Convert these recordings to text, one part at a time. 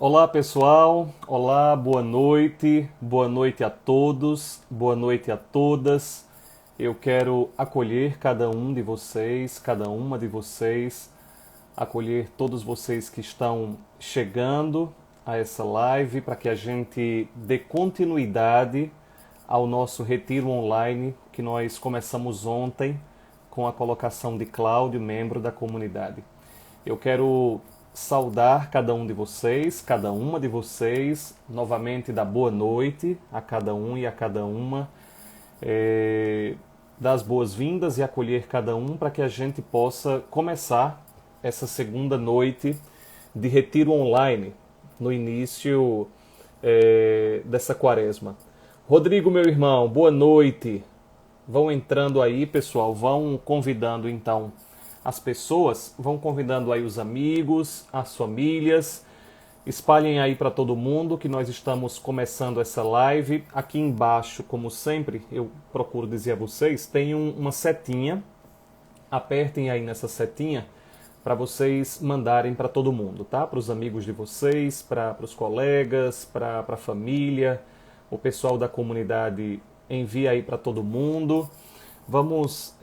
Olá pessoal, olá, boa noite a todos, boa noite a todas. Eu quero acolher cada um de vocês, cada uma de vocês, acolher todos vocês que estão chegando a essa live para que a gente dê continuidade ao nosso retiro online que nós começamos ontem com a colocação de Cláudio, membro da comunidade. Eu quero saudar cada um de vocês, cada uma de vocês, novamente dar boa noite a cada um e a cada uma, dar as boas-vindas e acolher cada um para que a gente possa começar essa segunda noite de retiro online no início dessa quaresma. Rodrigo, meu irmão, boa noite. Vão entrando aí, pessoal, vão convidando então as pessoas, vão convidando aí os amigos, as famílias, espalhem aí para todo mundo que nós estamos começando essa live. Aqui embaixo, como sempre, eu procuro dizer a vocês, tem uma setinha, apertem aí nessa setinha para vocês mandarem para todo mundo, tá? Para os amigos de vocês, para os colegas, para a família, o pessoal da comunidade envia aí para todo mundo. Vamos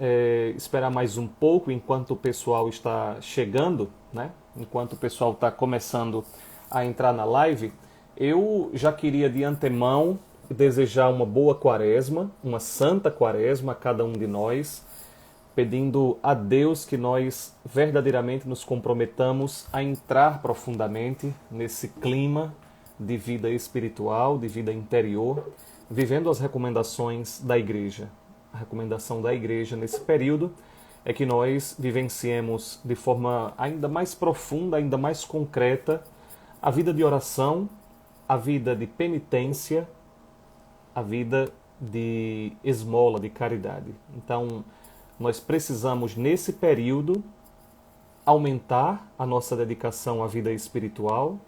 esperar mais um pouco enquanto o pessoal está chegando, né? Enquanto o pessoal está começando a entrar na live. Eu já queria de antemão desejar uma boa quaresma, uma santa quaresma a cada um de nós, pedindo a Deus que nós verdadeiramente nos comprometamos a entrar profundamente nesse clima de vida espiritual, de vida interior, vivendo as recomendações da Igreja. A recomendação da Igreja nesse período é que nós vivenciemos de forma ainda mais profunda, ainda mais concreta, a vida de oração, a vida de penitência, a vida de esmola, de caridade. Então, nós precisamos, nesse período, aumentar a nossa dedicação à vida espiritual,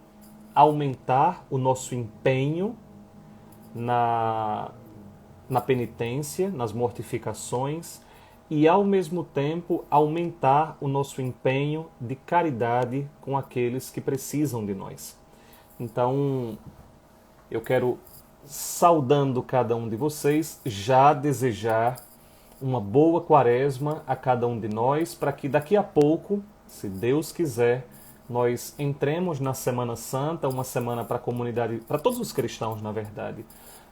aumentar o nosso empenho na penitência, nas mortificações e, ao mesmo tempo, aumentar o nosso empenho de caridade com aqueles que precisam de nós. Então, eu quero, saudando cada um de vocês, já desejar uma boa quaresma a cada um de nós, para que daqui a pouco, se Deus quiser, nós entremos na Semana Santa, uma semana para a comunidade, para todos os cristãos, na verdade,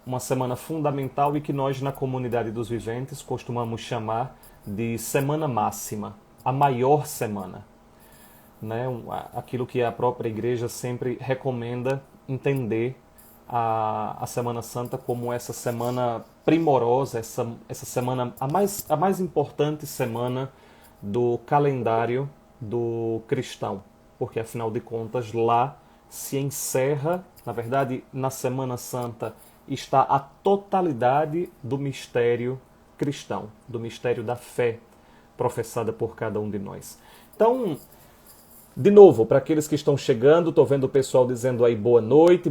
uma semana fundamental e que nós, na comunidade dos viventes, costumamos chamar de Semana Máxima, a maior semana. Né? Aquilo que a própria Igreja sempre recomenda entender a Semana Santa como essa semana primorosa, essa semana, a mais importante semana do calendário do cristão. Porque, afinal de contas, lá se encerra, na verdade, na Semana Santa, está a totalidade do mistério cristão, do mistério da fé professada por cada um de nós. Então, de novo, para aqueles que estão chegando, estou vendo o pessoal dizendo aí boa noite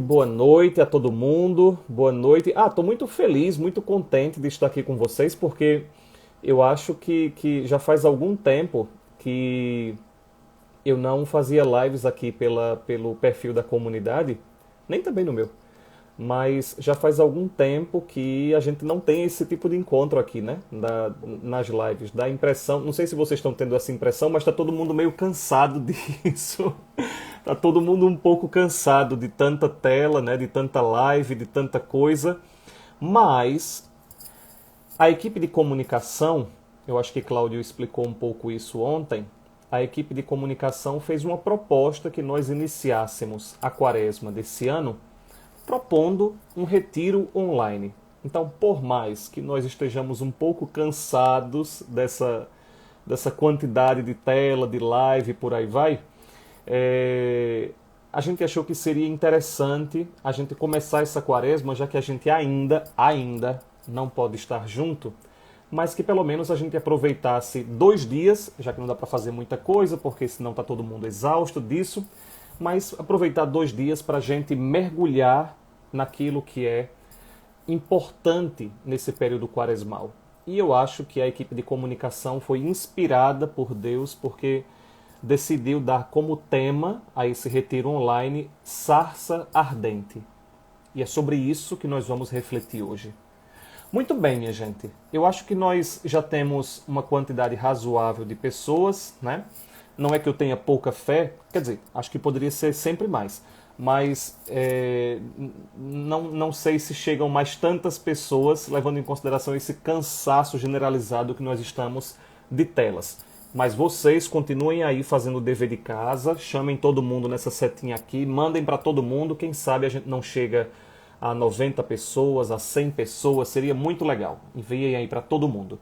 a todo mundo, boa noite. Estou muito feliz, muito contente de estar aqui com vocês, porque eu acho que já faz algum tempo que eu não fazia lives aqui pelo perfil da comunidade, nem também no meu. Mas já faz algum tempo que a gente não tem esse tipo de encontro aqui, né? Nas lives. Dá a impressão, não sei se vocês estão tendo essa impressão, mas está todo mundo meio cansado disso. Está todo mundo um pouco cansado de tanta tela, né? De tanta live, de tanta coisa. Mas a equipe de comunicação, eu acho que Cláudio explicou um pouco isso ontem, a equipe de comunicação fez uma proposta que nós iniciássemos a quaresma desse ano propondo um retiro online. Então, por mais que nós estejamos um pouco cansados dessa quantidade de tela, de live, por aí vai, a gente achou que seria interessante a gente começar essa quaresma, já que a gente ainda não pode estar junto, mas que pelo menos a gente aproveitasse 2 dias, já que não dá para fazer muita coisa, porque senão está todo mundo exausto disso, mas aproveitar 2 dias para a gente mergulhar naquilo que é importante nesse período quaresmal. E eu acho que a equipe de comunicação foi inspirada por Deus, porque decidiu dar como tema a esse retiro online Sarça Ardente. E é sobre isso que nós vamos refletir hoje. Muito bem, minha gente. Eu acho que nós já temos uma quantidade razoável de pessoas, né? Não é que eu tenha pouca fé, quer dizer, acho que poderia ser sempre mais. Mas não sei se chegam mais tantas pessoas, levando em consideração esse cansaço generalizado que nós estamos de telas. Mas vocês continuem aí fazendo o dever de casa, chamem todo mundo nessa setinha aqui, mandem para todo mundo, quem sabe a gente não chega a 90 pessoas, a 100 pessoas, seria muito legal. Enviem aí para todo mundo.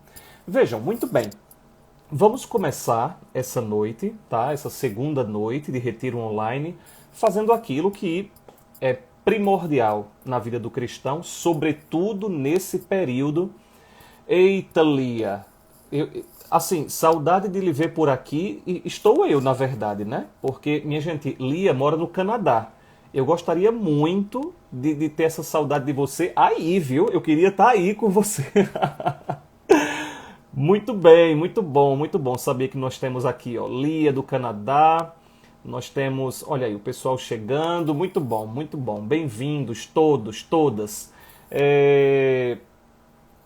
Vejam, muito bem. Vamos começar essa noite, tá? Essa segunda noite de retiro online, fazendo aquilo que é primordial na vida do cristão, sobretudo nesse período. Eita, Lia, assim, saudade de lhe ver por aqui, e estou eu, na verdade, né? Porque, minha gente, Lia mora no Canadá. Eu gostaria muito de ter essa saudade de você aí, viu? Eu queria estar aí com você. Muito bem, muito bom saber que nós temos aqui, ó, Lia do Canadá. Nós temos, olha aí, o pessoal chegando. Muito bom, muito bom. Bem-vindos todos, todas.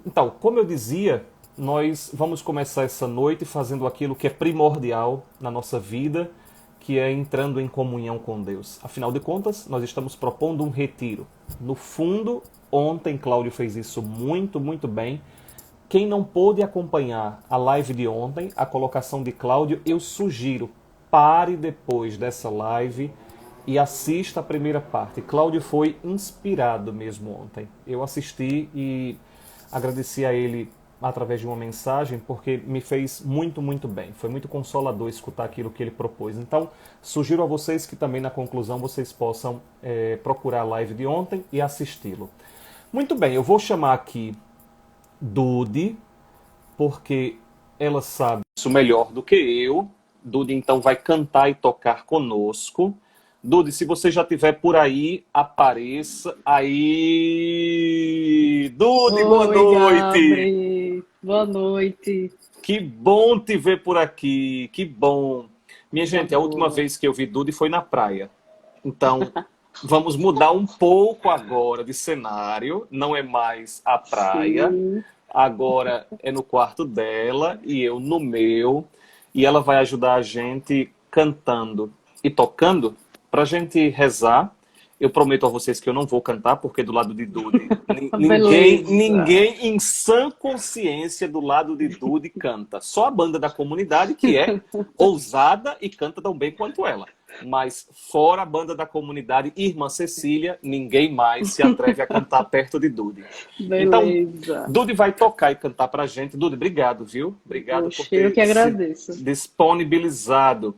Então, como eu dizia, nós vamos começar essa noite fazendo aquilo que é primordial na nossa vida, que é entrando em comunhão com Deus. Afinal de contas, nós estamos propondo um retiro. No fundo, ontem Cláudio fez isso muito bem. Quem não pôde acompanhar a live de ontem, a colocação de Cláudio, eu sugiro, pare depois dessa live e assista a primeira parte. Cláudio foi inspirado mesmo ontem. Eu assisti e agradeci a ele através de uma mensagem, porque me fez muito bem. Foi muito consolador escutar aquilo que ele propôs. Então, sugiro a vocês que também na conclusão vocês possam procurar a live de ontem e assisti-lo. Muito bem, eu vou chamar aqui Dude, porque ela sabe isso melhor do que eu. Dude, então, vai cantar e tocar conosco. Dude, se você já estiver por aí, apareça. Aí! Dude, boa Oi, noite! Gabri. Boa noite. Que bom te ver por aqui, que bom. Minha Coisa gente, a última boa. vez que eu vi Dude foi na praia. Então, vamos mudar um pouco agora de cenário. Não é mais a praia. Sim. Agora é no quarto dela e eu no meu. E ela vai ajudar a gente cantando e tocando para a gente rezar. Eu prometo a vocês que eu não vou cantar, porque do lado de Dude, Beleza. ninguém em sã consciência do lado de Dude canta. Só a banda da comunidade, que é ousada e canta tão bem quanto ela. Mas fora a banda da comunidade, Irmã Cecília, ninguém mais se atreve a cantar perto de Dude. Então, Beleza. Dude vai tocar e cantar pra gente. Dude, obrigado, viu? Obrigado por Oxe, eu ter que se agradeço. disponibilizado.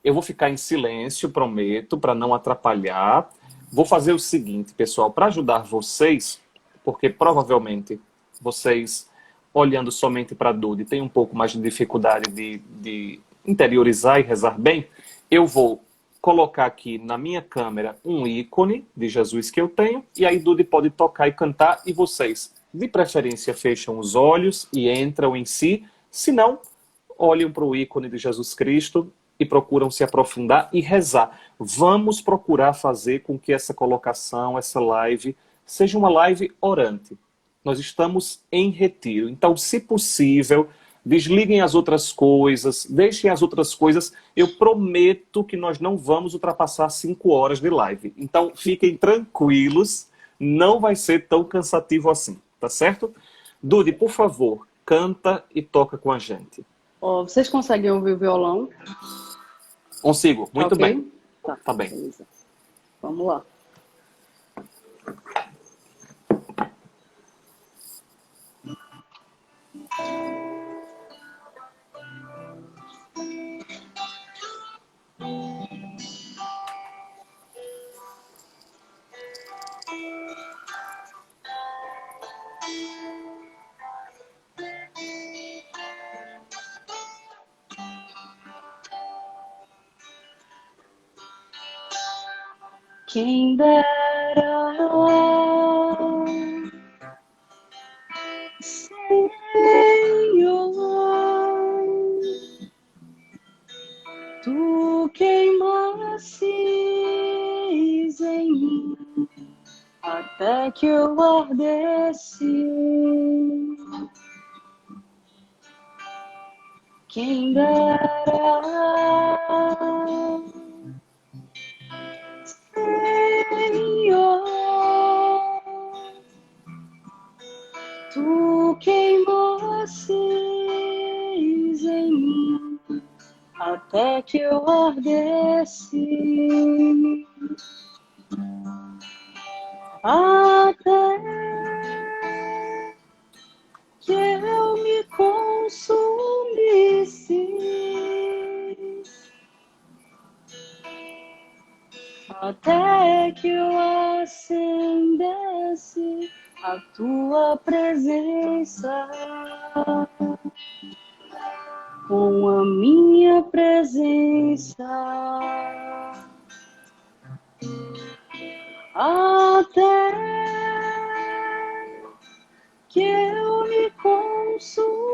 Eu vou ficar em silêncio, prometo, para não atrapalhar. Vou fazer o seguinte, pessoal, para ajudar vocês, porque provavelmente vocês, olhando somente para Dude, têm um pouco mais de dificuldade de interiorizar e rezar bem, eu vou colocar aqui na minha câmera um ícone de Jesus que eu tenho, e aí Dude pode tocar e cantar, e vocês, de preferência, fecham os olhos e entram em si, se não, olhem para o ícone de Jesus Cristo e procuram se aprofundar e rezar. Vamos procurar fazer com que essa colocação, essa live, seja uma live orante. Nós estamos em retiro. Então, se possível, desliguem as outras coisas, deixem as outras coisas. Eu prometo que nós não vamos ultrapassar 5 horas de live. Então, fiquem tranquilos, não vai ser tão cansativo assim, tá certo? Dude, por favor, canta e toca com a gente. Ó, vocês conseguem ouvir o violão? Consigo, Tá muito bem. ok? Tá, Tá bem. beleza. Vamos lá. Quem dera, Senhor, tu até que eu ardesse. Quem dera, Senhor, tu queimasses em mim até que eu ardesse, até que eu me consumisse, até que eu acendesse a tua presença com a minha presença, até que eu me consumisse,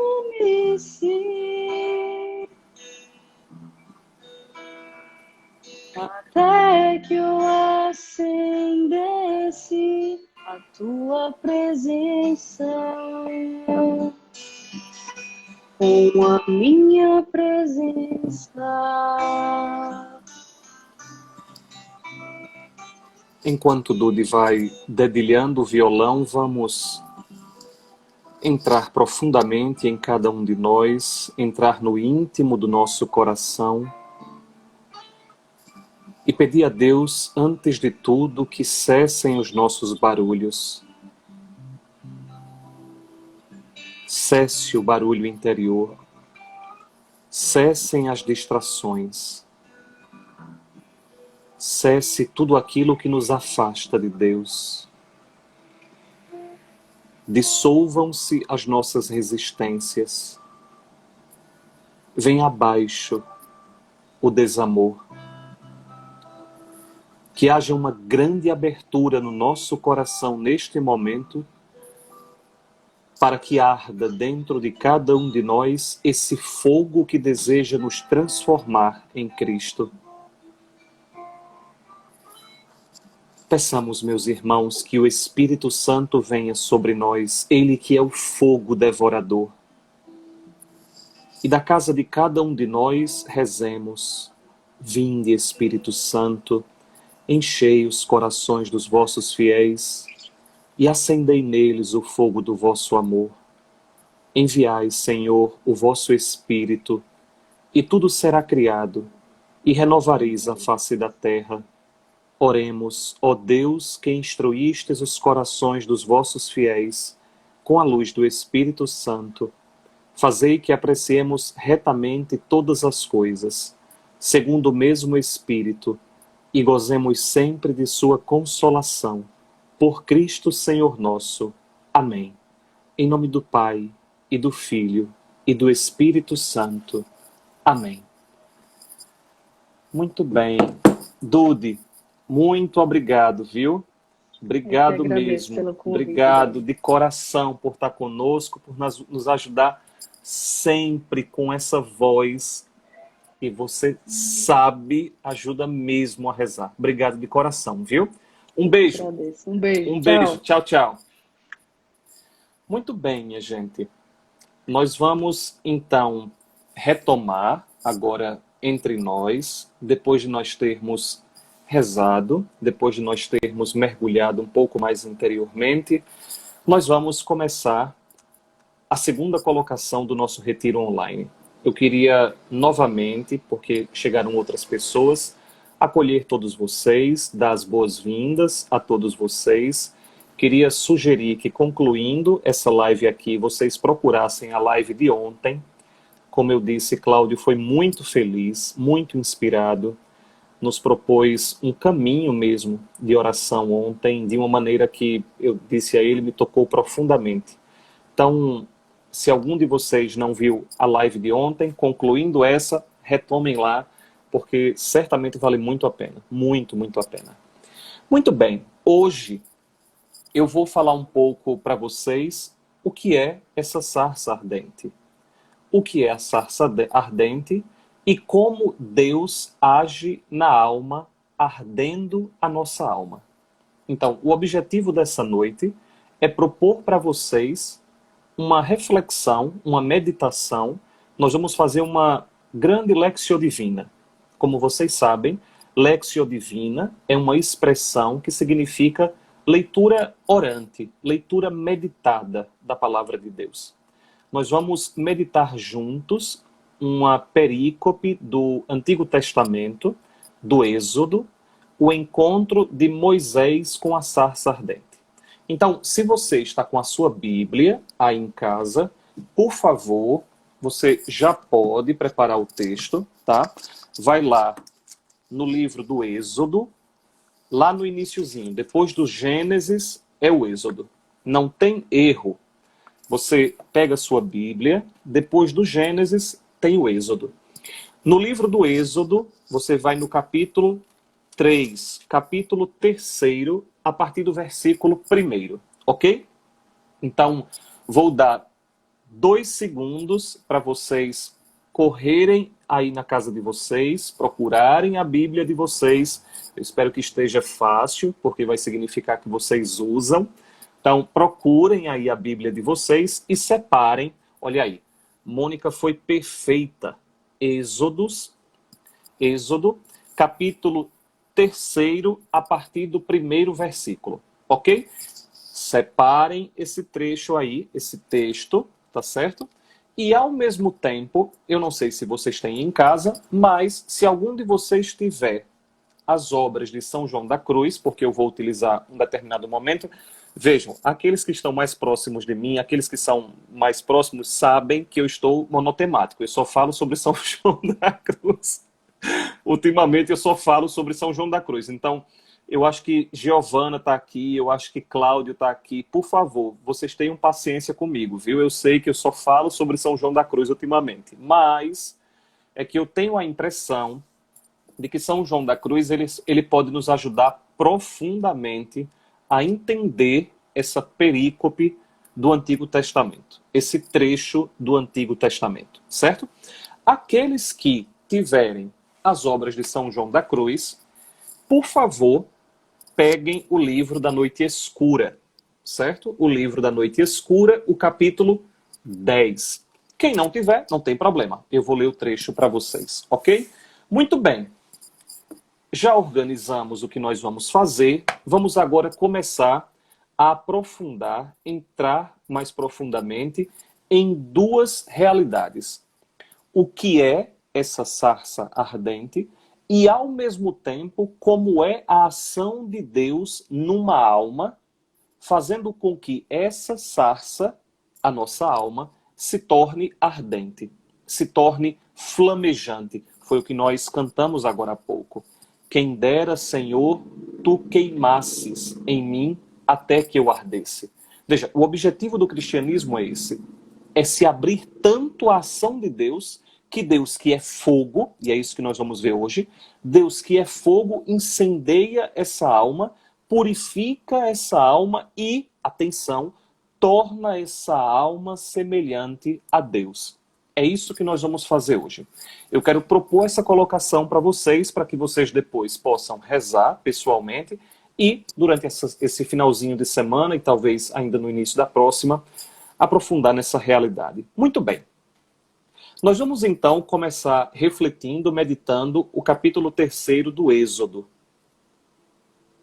até que eu acendesse a tua presença com a minha presença. Enquanto Dudy vai dedilhando o violão, vamos entrar profundamente em cada um de nós, entrar no íntimo do nosso coração e pedir a Deus, antes de tudo, que cessem os nossos barulhos. Cesse o barulho interior. Cessem as distrações. Cesse tudo aquilo que nos afasta de Deus. Dissolvam-se as nossas resistências. Venha abaixo o desamor. Que haja uma grande abertura no nosso coração neste momento, para que arda dentro de cada um de nós esse fogo que deseja nos transformar em Cristo. Peçamos, meus irmãos, que o Espírito Santo venha sobre nós, Ele que é o fogo devorador. E da casa de cada um de nós rezemos: vinde, Espírito Santo, enchei os corações dos vossos fiéis e acendei neles o fogo do vosso amor. Enviai, Senhor, o vosso Espírito, e tudo será criado, e renovareis a face da terra. Oremos, ó Deus, que instruístes os corações dos vossos fiéis com a luz do Espírito Santo. Fazei que apreciemos retamente todas as coisas, segundo o mesmo Espírito, e gozemos sempre de sua consolação. Por Cristo Senhor nosso. Amém. Em nome do Pai, e do Filho, e do Espírito Santo. Amém. Muito bem. Dudy, muito obrigado, viu? Obrigado mesmo. Obrigado de coração por estar conosco, por nos ajudar sempre com essa voz que você sabe, ajuda mesmo a rezar. Obrigado de coração, viu? Um beijo. Um beijo. Um beijo. Tchau, tchau. Muito bem, minha gente. Nós vamos, então, retomar agora entre nós, depois de nós termos rezado, depois de nós termos mergulhado um pouco mais interiormente, nós vamos começar a segunda colocação do nosso retiro online. Eu queria novamente, porque chegaram outras pessoas, acolher todos vocês, dar as boas-vindas a todos vocês. Queria sugerir que, concluindo essa live aqui, vocês procurassem a live de ontem. Como eu disse, Cláudio foi muito feliz, muito inspirado, nos propôs um caminho mesmo de oração ontem, de uma maneira que eu disse a ele, me tocou profundamente. Então, se algum de vocês não viu a live de ontem, concluindo essa, retomem lá, porque certamente vale muito a pena. Muito, muito a pena. Muito bem, hoje eu vou falar um pouco para vocês o que é essa sarça ardente. O que é a sarça ardente e como Deus age na alma, ardendo a nossa alma. Então, o objetivo dessa noite é propor para vocês uma reflexão, uma meditação. Nós vamos fazer uma grande Lectio Divina. Como vocês sabem, Lectio Divina é uma expressão que significa leitura orante, leitura meditada da palavra de Deus. Nós vamos meditar juntos uma perícope do Antigo Testamento, do Êxodo, o encontro de Moisés com a sarça ardente. Então, se você está com a sua Bíblia aí em casa, por favor, você já pode preparar o texto, tá? Vai lá no livro do Êxodo, lá no iniciozinho, depois do Gênesis é o Êxodo. Não tem erro. Você pega a sua Bíblia, depois do Gênesis tem o Êxodo. No livro do Êxodo, você vai no capítulo 3, capítulo 3, a partir do versículo 1, ok? Então, vou dar 2 segundos para vocês correrem aí na casa de vocês, procurarem a Bíblia de vocês. Eu espero que esteja fácil, porque vai significar que vocês usam. Então, procurem aí a Bíblia de vocês e separem. Olha aí, Mônica foi perfeita. Êxodo, capítulo 3, a partir do 1º versículo, ok? Separem esse trecho aí, esse texto, tá certo? E ao mesmo tempo, eu não sei se vocês têm em casa, mas se algum de vocês tiver as obras de São João da Cruz, porque eu vou utilizar um determinado momento, vejam, aqueles que estão mais próximos de mim, aqueles que são mais próximos, sabem que eu estou monotemático, eu só falo sobre São João da Cruz. Ultimamente eu só falo sobre São João da Cruz. Então, eu acho que Giovana está aqui, eu acho que Cláudio está aqui. Por favor, vocês tenham paciência comigo, viu? Eu sei que eu só falo sobre São João da Cruz ultimamente. Mas é que eu tenho a impressão de que São João da Cruz ele pode nos ajudar profundamente a entender essa perícope do Antigo Testamento. Esse trecho do Antigo Testamento, certo? Aqueles que tiverem as obras de São João da Cruz, por favor, peguem o livro da Noite Escura, certo? O livro da Noite Escura, o capítulo 10. Quem não tiver, não tem problema. Eu vou ler o trecho para vocês, ok? Muito bem. Já organizamos o que nós vamos fazer. Vamos agora começar a aprofundar, entrar mais profundamente em 2 realidades. O que é essa sarça ardente e, ao mesmo tempo, como é a ação de Deus numa alma, fazendo com que essa sarça, a nossa alma, se torne ardente, se torne flamejante. Foi o que nós cantamos agora há pouco. Quem dera, Senhor, tu queimasses em mim até que eu ardesse. Veja, o objetivo do cristianismo é esse. É se abrir tanto à ação de Deus, que Deus que é fogo, e é isso que nós vamos ver hoje, Deus que é fogo incendeia essa alma, purifica essa alma e, atenção, torna essa alma semelhante a Deus. É isso que nós vamos fazer hoje. Eu quero propor essa colocação para vocês, para que vocês depois possam rezar pessoalmente e, durante esse finalzinho de semana, e talvez ainda no início da próxima, aprofundar nessa realidade. Muito bem. Nós vamos então começar refletindo, meditando o capítulo 3 do Êxodo.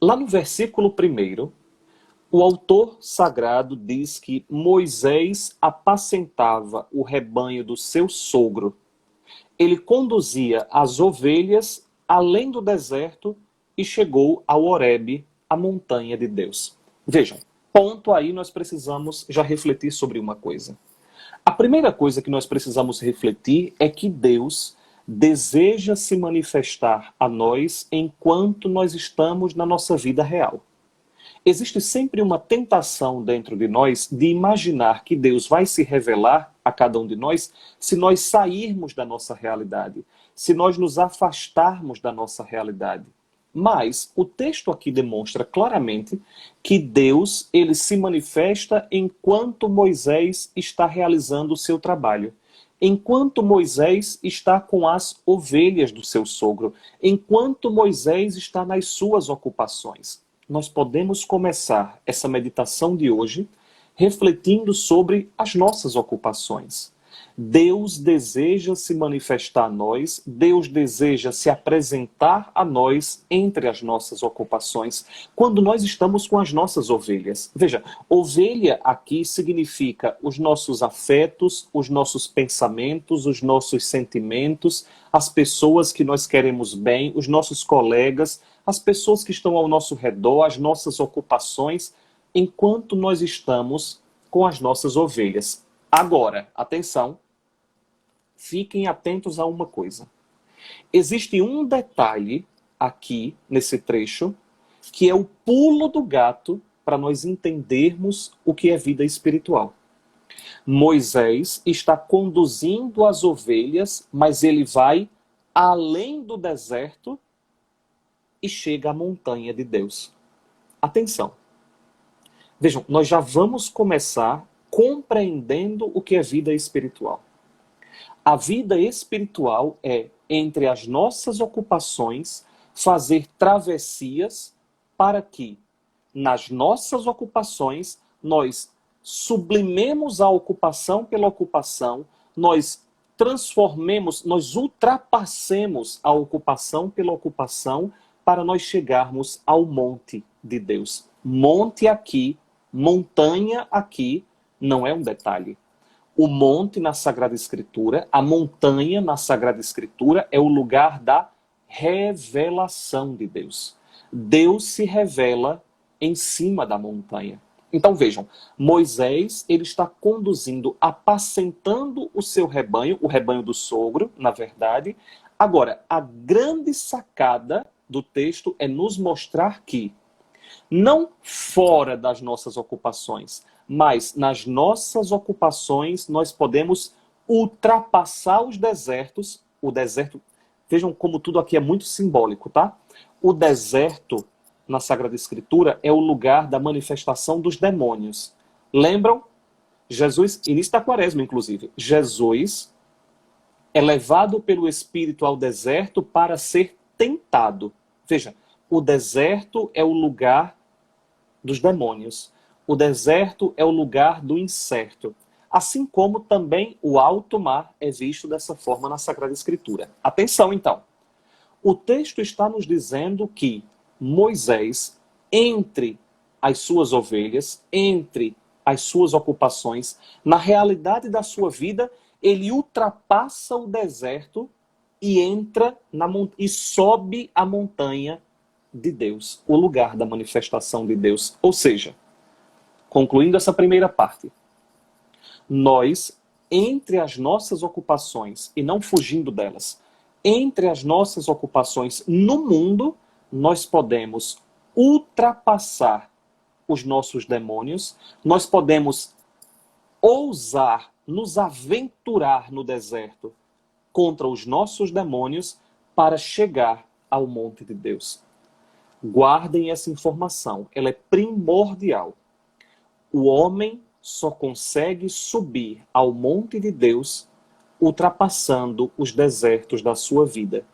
Lá no versículo 1, o autor sagrado diz que Moisés apacentava o rebanho do seu sogro. Ele conduzia as ovelhas além do deserto e chegou ao Horebe, a montanha de Deus. Vejam, ponto aí nós precisamos já refletir sobre uma coisa. A primeira coisa que nós precisamos refletir é que Deus deseja se manifestar a nós enquanto nós estamos na nossa vida real. Existe sempre uma tentação dentro de nós de imaginar que Deus vai se revelar a cada um de nós se nós sairmos da nossa realidade, se nós nos afastarmos da nossa realidade. Mas o texto aqui demonstra claramente que Deus ele se manifesta enquanto Moisés está realizando o seu trabalho. Enquanto Moisés está com as ovelhas do seu sogro. Enquanto Moisés está nas suas ocupações. nós podemos começar essa meditação de hoje refletindo sobre as nossas ocupações. Deus deseja se manifestar a nós, Deus deseja se apresentar a nós entre as nossas ocupações, quando nós estamos com as nossas ovelhas. Veja, ovelha aqui significa os nossos afetos, os nossos pensamentos, os nossos sentimentos, as pessoas que nós queremos bem, os nossos colegas, as pessoas que estão ao nosso redor, as nossas ocupações, enquanto nós estamos com as nossas ovelhas. Agora, atenção, fiquem atentos a uma coisa. Existe um detalhe aqui, nesse trecho, que é o pulo do gato para nós entendermos o que é vida espiritual. Moisés está conduzindo as ovelhas, mas ele vai além do deserto e chega à montanha de Deus. Atenção. Vejam, nós já vamos começar compreendendo o que é vida espiritual. A vida espiritual é, entre as nossas ocupações, fazer travessias para que, nas nossas ocupações, nós sublimemos a ocupação pela ocupação, nós transformemos, nós ultrapassemos a ocupação pela ocupação para nós chegarmos ao monte de Deus. Monte aqui, montanha aqui, não é um detalhe. O monte na Sagrada Escritura, a montanha na Sagrada Escritura é o lugar da revelação de Deus. Deus se revela em cima da montanha. Então vejam, Moisés ele está conduzindo, apacentando o seu rebanho, o rebanho do sogro, na verdade. Agora, a grande sacada do texto é nos mostrar que, não fora das nossas ocupações, mas nas nossas ocupações nós podemos ultrapassar os desertos. O deserto, vejam como tudo aqui é muito simbólico, tá? O deserto na Sagrada Escritura é o lugar da manifestação dos demônios. Lembram? Jesus, início da quaresma inclusive, Jesus é levado pelo Espírito ao deserto para ser tentado. Veja, o deserto é o lugar dos demônios. O deserto é o lugar do incerto. Assim como também o alto mar é visto dessa forma na Sagrada Escritura. Atenção, então. O texto está nos dizendo que Moisés, entre as suas ovelhas, entre as suas ocupações, na realidade da sua vida, ele ultrapassa o deserto e entra e sobe a montanha de Deus, o lugar da manifestação de Deus. Ou seja, concluindo essa primeira parte, nós, entre as nossas ocupações, e não fugindo delas, entre as nossas ocupações no mundo, nós podemos ultrapassar os nossos demônios, nós podemos ousar nos aventurar no deserto contra os nossos demônios para chegar ao monte de Deus. Guardem essa informação, ela é primordial. O homem só consegue subir ao monte de Deus ultrapassando os desertos da sua vida.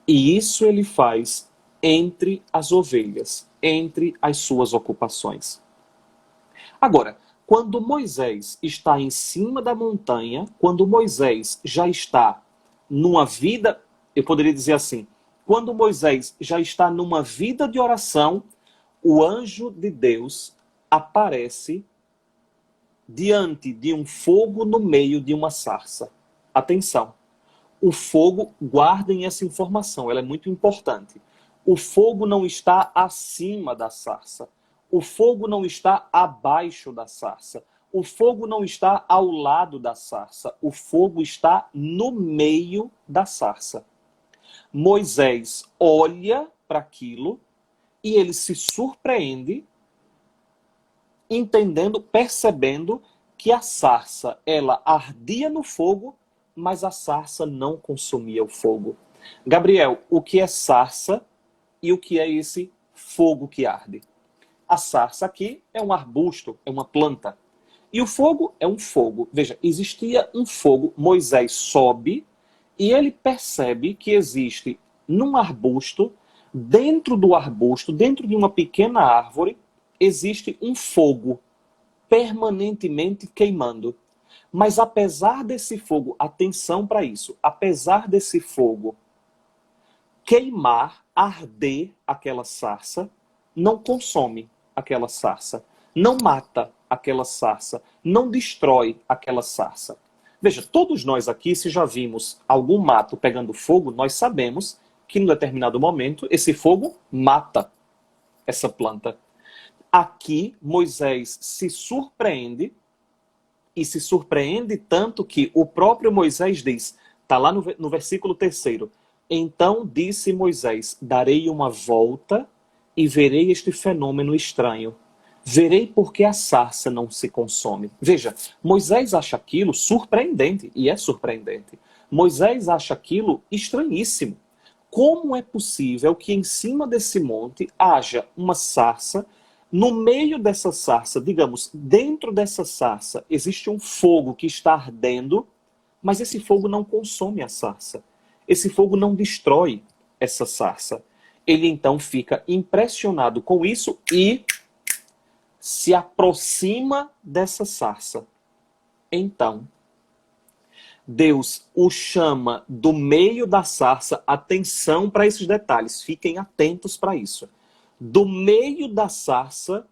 E isso ele faz entre as ovelhas, entre as suas ocupações. Agora, quando Moisés está em cima da montanha, quando Moisés já está numa vida, eu poderia dizer assim, quando Moisés já está numa vida de oração, o anjo de Deus aparece diante de um fogo no meio de uma sarça. Atenção, o fogo, guardem essa informação, ela é muito importante. O fogo não está acima da sarça. O fogo não está abaixo da sarça. O fogo não está ao lado da sarça. O fogo está no meio da sarça. Moisés olha para aquilo e ele se surpreende, entendendo, percebendo que a sarça, ela ardia no fogo, mas a sarça não consumia o fogo. Gabriel, o que é sarça e o que é esse fogo que arde? A sarça aqui é um arbusto, é uma planta. E o fogo é um fogo. Veja, existia um fogo, Moisés sobe e ele percebe que existe num arbusto Dentro do arbusto, dentro de uma pequena árvore, existe um fogo permanentemente queimando. Mas apesar desse fogo, atenção para isso, apesar desse fogo queimar, arder aquela sarça, não consome aquela sarça, não mata aquela sarça, não destrói aquela sarça. Veja, todos nós aqui, se já vimos algum mato pegando fogo, nós sabemos que em determinado momento esse fogo mata essa planta. Aqui, Moisés se surpreende, e se surpreende tanto que o próprio Moisés diz, está lá no versículo 3º, então disse Moisés, darei uma volta e verei este fenômeno estranho. Verei por que a sarça não se consome. Veja, Moisés acha aquilo surpreendente, e é surpreendente. Moisés acha aquilo estranhíssimo. Como é possível que em cima desse monte haja uma sarça, no meio dessa sarça, digamos, dentro dessa sarça, existe um fogo que está ardendo, mas esse fogo não consome a sarça. Esse fogo não destrói essa sarça. Ele então fica impressionado com isso e se aproxima dessa sarça. Então, Deus o chama do meio da sarça. Atenção para esses detalhes, fiquem atentos para isso. Do meio da sarça,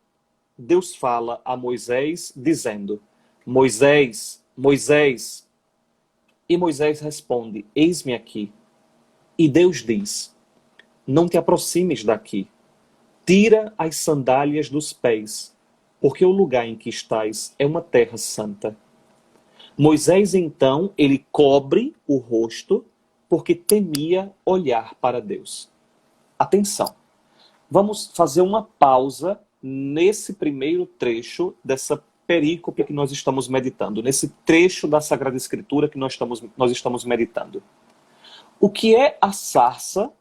Deus fala a Moisés dizendo, Moisés, Moisés. E Moisés responde, eis-me aqui. E Deus diz, não te aproximes daqui. Tira as sandálias dos pés, porque o lugar em que estás é uma terra santa. Moisés, então, ele cobre o rosto, porque temia olhar para Deus. Atenção, vamos fazer uma pausa nesse primeiro trecho dessa perícope que nós estamos meditando, nesse trecho da Sagrada Escritura que nós estamos meditando. O que é a sarça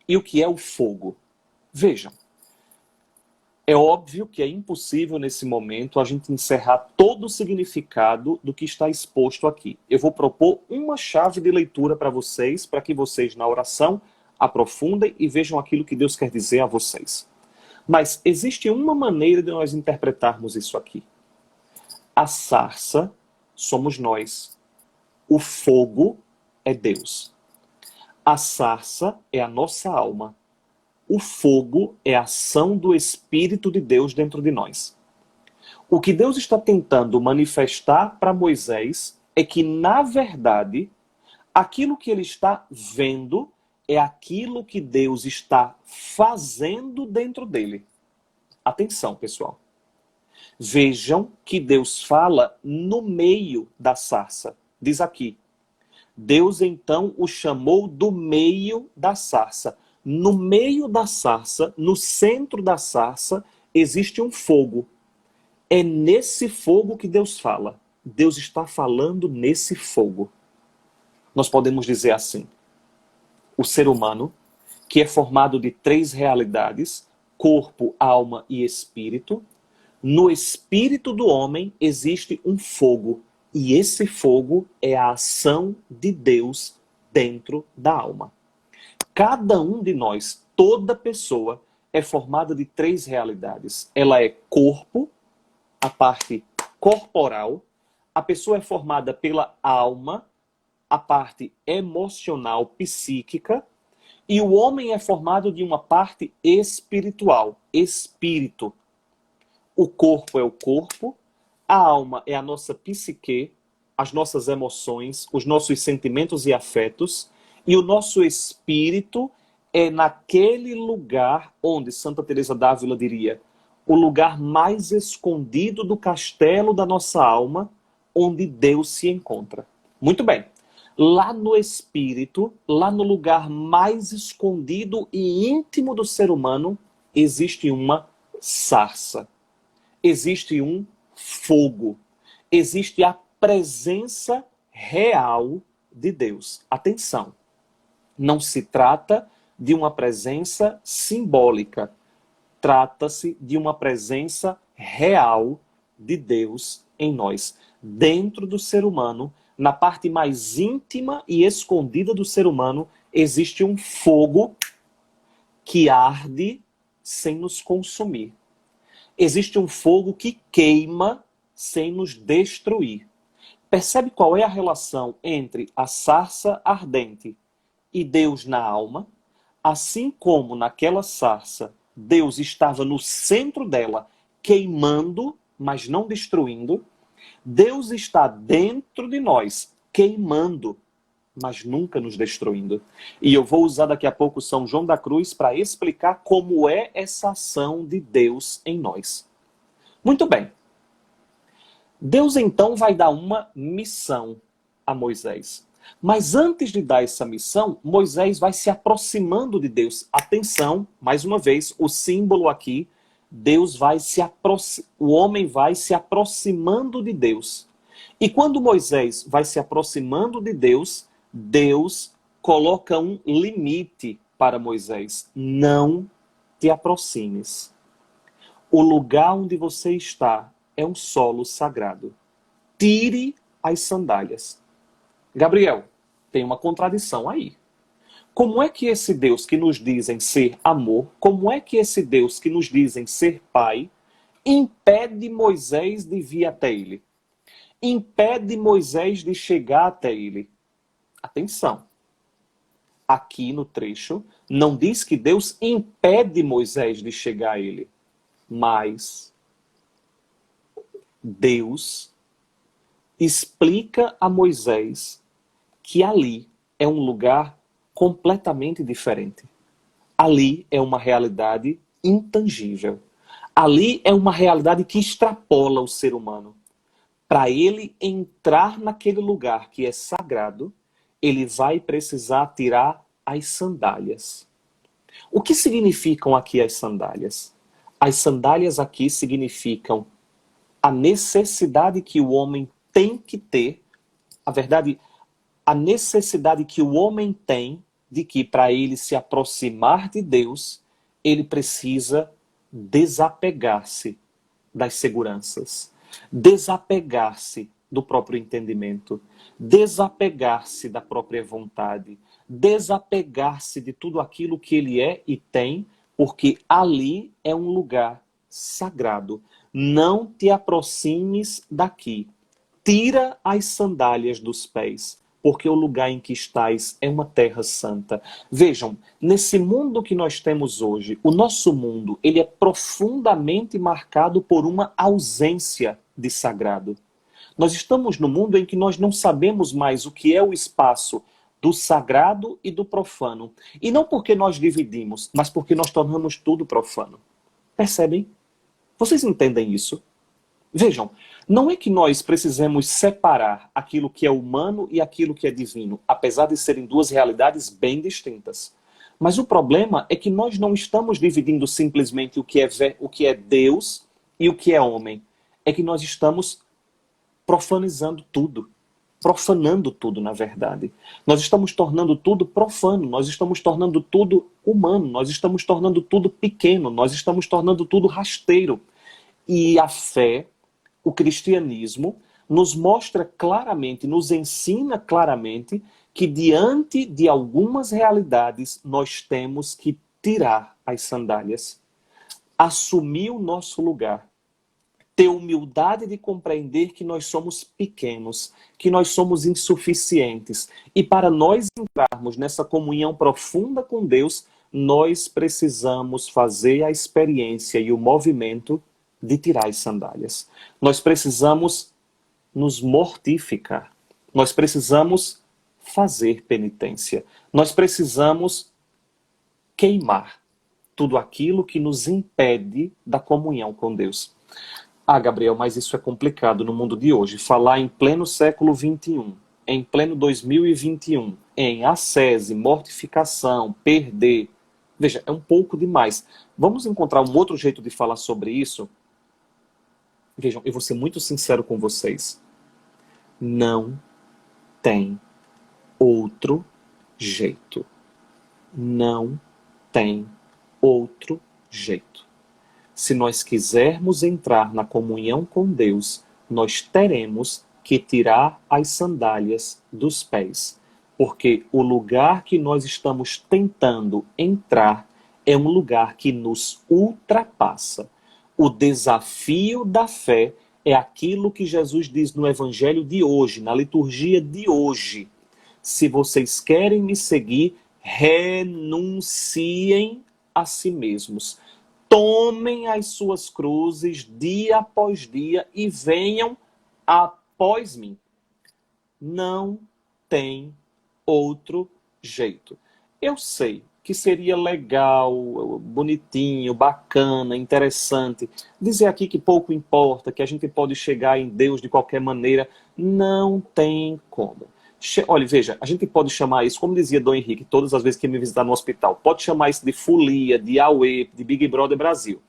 e o que é o fogo? Vejam, é óbvio que é impossível nesse momento a gente encerrar todo o significado do que está exposto aqui. Eu vou propor uma chave de leitura para que vocês na oração aprofundem e vejam aquilo que Deus quer dizer a vocês. Mas existe uma maneira de nós interpretarmos isso aqui. A sarça somos nós. O fogo é Deus. A sarça é a nossa alma. O fogo é a ação do Espírito de Deus dentro de nós. O que Deus está tentando manifestar para Moisés é que, na verdade, aquilo que ele está vendo é aquilo que Deus está fazendo dentro dele. Atenção, pessoal. Vejam que Deus fala no meio da sarça. Diz aqui, Deus então o chamou do meio da sarça. No meio da sarça, no centro da sarça, existe um fogo. É nesse fogo que Deus fala. Deus está falando nesse fogo. Nós podemos dizer assim, o ser humano, que é formado de 3 realidades, corpo, alma e espírito, no espírito do homem existe um fogo. E esse fogo é a ação de Deus dentro da alma. Cada um de nós, toda pessoa, é formada de 3 realidades. Ela é corpo, a parte corporal. A pessoa é formada pela alma, a parte emocional, psíquica. E o homem é formado de uma parte espiritual, espírito. O corpo é o corpo, a alma é a nossa psique, as nossas emoções, os nossos sentimentos e afetos. E o nosso espírito é naquele lugar onde Santa Teresa d'Ávila diria, o lugar mais escondido do castelo da nossa alma, onde Deus se encontra. Muito bem. Lá no espírito, lá no lugar mais escondido e íntimo do ser humano, existe uma sarça. Existe um fogo. Existe a presença real de Deus. Atenção. Não se trata de uma presença simbólica. Trata-se de uma presença real de Deus em nós. Dentro do ser humano, na parte mais íntima e escondida do ser humano, existe um fogo que arde sem nos consumir. Existe um fogo que queima sem nos destruir. Percebe qual é a relação entre a sarça ardente e Deus na alma? Assim como naquela sarça, Deus estava no centro dela, queimando, mas não destruindo, Deus está dentro de nós, queimando, mas nunca nos destruindo. E eu vou usar daqui a pouco São João da Cruz para explicar como é essa ação de Deus em nós. Muito bem. Deus então vai dar uma missão a Moisés. Mas antes de dar essa missão, Moisés vai se aproximando de Deus. Atenção, mais uma vez, o símbolo aqui, o homem vai se aproximando de Deus. E quando Moisés vai se aproximando de Deus, Deus coloca um limite para Moisés. Não te aproximes. O lugar onde você está é um solo sagrado. Tire as sandálias. Gabriel, tem uma contradição aí. Como é que esse Deus que nos dizem ser amor, como é que esse Deus que nos dizem ser pai, impede Moisés de vir até ele? Impede Moisés de chegar até ele? Atenção. Aqui no trecho, não diz que Deus impede Moisés de chegar a ele, mas Deus explica a Moisés que ali é um lugar completamente diferente. Ali é uma realidade intangível. Ali é uma realidade que extrapola o ser humano. Para ele entrar naquele lugar que é sagrado, ele vai precisar tirar as sandálias. O que significam aqui as sandálias? As sandálias aqui significam a necessidade que o homem tem que ter, a necessidade que o homem tem de que para ele se aproximar de Deus, ele precisa desapegar-se das seguranças, desapegar-se do próprio entendimento, desapegar-se da própria vontade, desapegar-se de tudo aquilo que ele é e tem, porque ali é um lugar sagrado. Não te aproximes daqui. Tira as sandálias dos pés, porque o lugar em que estás é uma terra santa. Vejam, nesse mundo que nós temos hoje, o nosso mundo, ele é profundamente marcado por uma ausência de sagrado. Nós estamos no mundo em que nós não sabemos mais o que é o espaço do sagrado e do profano. E não porque nós dividimos, mas porque nós tornamos tudo profano. Percebem? Vocês entendem isso? Vejam, não é que nós precisemos separar aquilo que é humano e aquilo que é divino, apesar de serem duas realidades bem distintas. Mas o problema é que nós não estamos dividindo simplesmente o que é Deus e o que é homem. É que nós estamos profanizando tudo. Profanando tudo, na verdade. Nós estamos tornando tudo profano, nós estamos tornando tudo humano, nós estamos tornando tudo pequeno, nós estamos tornando tudo rasteiro. E a fé, o cristianismo, nos mostra claramente, nos ensina claramente que diante de algumas realidades nós temos que tirar as sandálias, assumir o nosso lugar, ter humildade de compreender que nós somos pequenos, que nós somos insuficientes. E para nós entrarmos nessa comunhão profunda com Deus, nós precisamos fazer a experiência e o movimento de tirar as sandálias. Nós precisamos nos mortificar. Nós precisamos fazer penitência. Nós precisamos queimar tudo aquilo que nos impede da comunhão com Deus. Ah, Gabriel, mas isso é complicado no mundo de hoje. Falar em pleno século XXI, em pleno 2021, em ascese, mortificação, perder. Veja, é um pouco demais. Vamos encontrar um outro jeito de falar sobre isso? Vejam, eu vou ser muito sincero com vocês. Não tem outro jeito. Não tem outro jeito. Se nós quisermos entrar na comunhão com Deus, nós teremos que tirar as sandálias dos pés. Porque o lugar que nós estamos tentando entrar é um lugar que nos ultrapassa. O desafio da fé é aquilo que Jesus diz no Evangelho de hoje, na liturgia de hoje. Se vocês querem me seguir, renunciem a si mesmos. Tomem as suas cruzes dia após dia e venham após mim. Não tem outro jeito. Eu sei que seria legal, bonitinho, bacana, interessante dizer aqui que pouco importa, que a gente pode chegar em Deus de qualquer maneira. Não tem como. Olha, veja, a gente pode chamar isso, como dizia Dom Henrique, todas as vezes que me visitar no hospital, pode chamar isso de folia, de Aue, de Big Brother Brasil.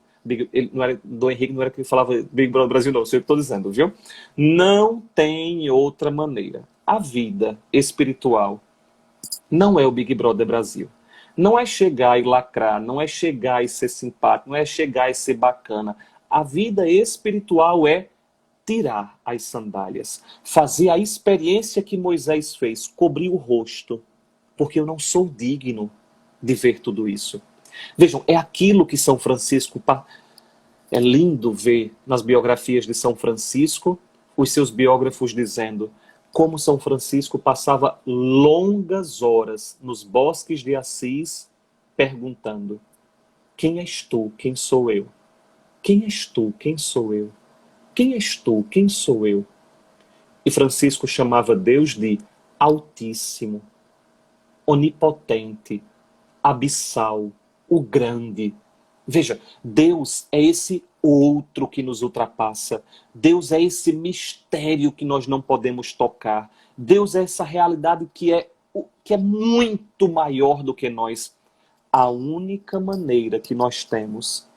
Dom Henrique não era que falava Big Brother Brasil, não, sei o que estou dizendo, viu? Não tem outra maneira. A vida espiritual não é o Big Brother Brasil. Não é chegar e lacrar, não é chegar e ser simpático, não é chegar e ser bacana. A vida espiritual é tirar as sandálias, fazer a experiência que Moisés fez, cobrir o rosto, porque eu não sou digno de ver tudo isso. Vejam, é aquilo que São Francisco... É lindo ver nas biografias de São Francisco, os seus biógrafos dizendo como São Francisco passava longas horas nos bosques de Assis perguntando: quem és tu? Quem sou eu? Quem és tu? Quem sou eu? Quem és tu? Quem sou eu? E Francisco chamava Deus de Altíssimo, Onipotente, Abissal, o Grande. Veja, Deus é esse outro que nos ultrapassa. Deus é esse mistério que nós não podemos tocar. Deus é essa realidade que é muito maior do que nós. A única maneira que nós temos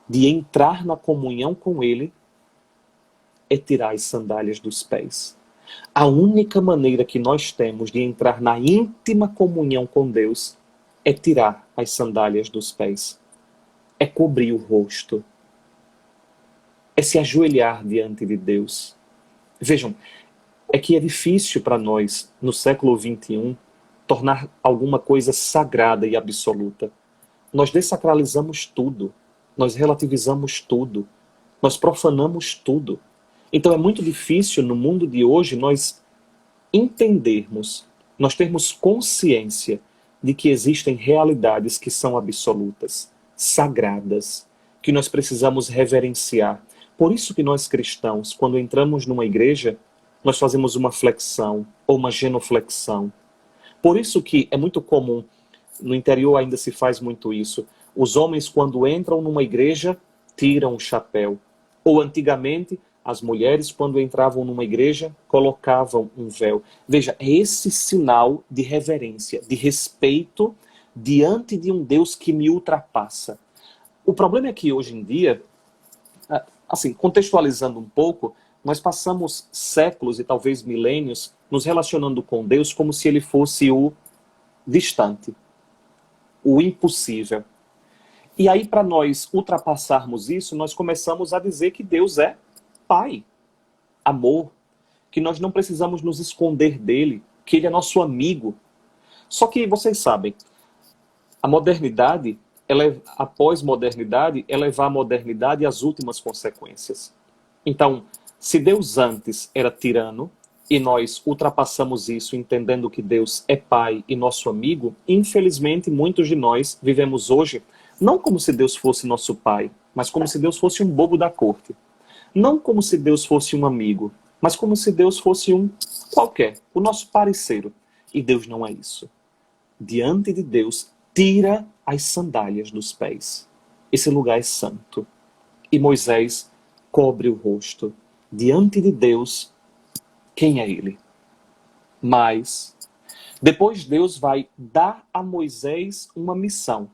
de entrar na comunhão com Ele é tirar as sandálias dos pés. A única maneira que nós temos de entrar na íntima comunhão com Deus é tirar as sandálias dos pés. É cobrir o rosto. É se ajoelhar diante de Deus. Vejam, é que é difícil para nós, no século XXI, tornar alguma coisa sagrada e absoluta. Nós desacralizamos tudo. Nós relativizamos tudo. Nós profanamos tudo. Então é muito difícil no mundo de hoje nós entendermos, nós termos consciência de que existem realidades que são absolutas, sagradas, que nós precisamos reverenciar. Por isso que nós cristãos, quando entramos numa igreja, nós fazemos uma flexão ou uma genuflexão. Por isso que é muito comum, no interior ainda se faz muito isso, os homens quando entram numa igreja, tiram o chapéu. Ou antigamente, as mulheres quando entravam numa igreja, colocavam um véu. Veja, é esse sinal de reverência, de respeito diante de um Deus que me ultrapassa. O problema é que hoje em dia, assim, contextualizando um pouco, nós passamos séculos e talvez milênios nos relacionando com Deus como se Ele fosse o distante, o impossível. E aí, para nós ultrapassarmos isso, nós começamos a dizer que Deus é Pai, amor, que nós não precisamos nos esconder dele, que Ele é nosso amigo. Só que vocês sabem, a modernidade, a pós-modernidade, é levar a modernidade às últimas consequências. Então, se Deus antes era tirano, e nós ultrapassamos isso entendendo que Deus é Pai e nosso amigo, infelizmente muitos de nós vivemos hoje não como se Deus fosse nosso Pai, mas como se Deus fosse um bobo da corte. Não como se Deus fosse um amigo, mas como se Deus fosse um qualquer, o nosso parceiro. E Deus não é isso. Diante de Deus, tira as sandálias dos pés. Esse lugar é santo. E Moisés cobre o rosto. Diante de Deus, quem é ele? Mas, depois Deus vai dar a Moisés uma missão.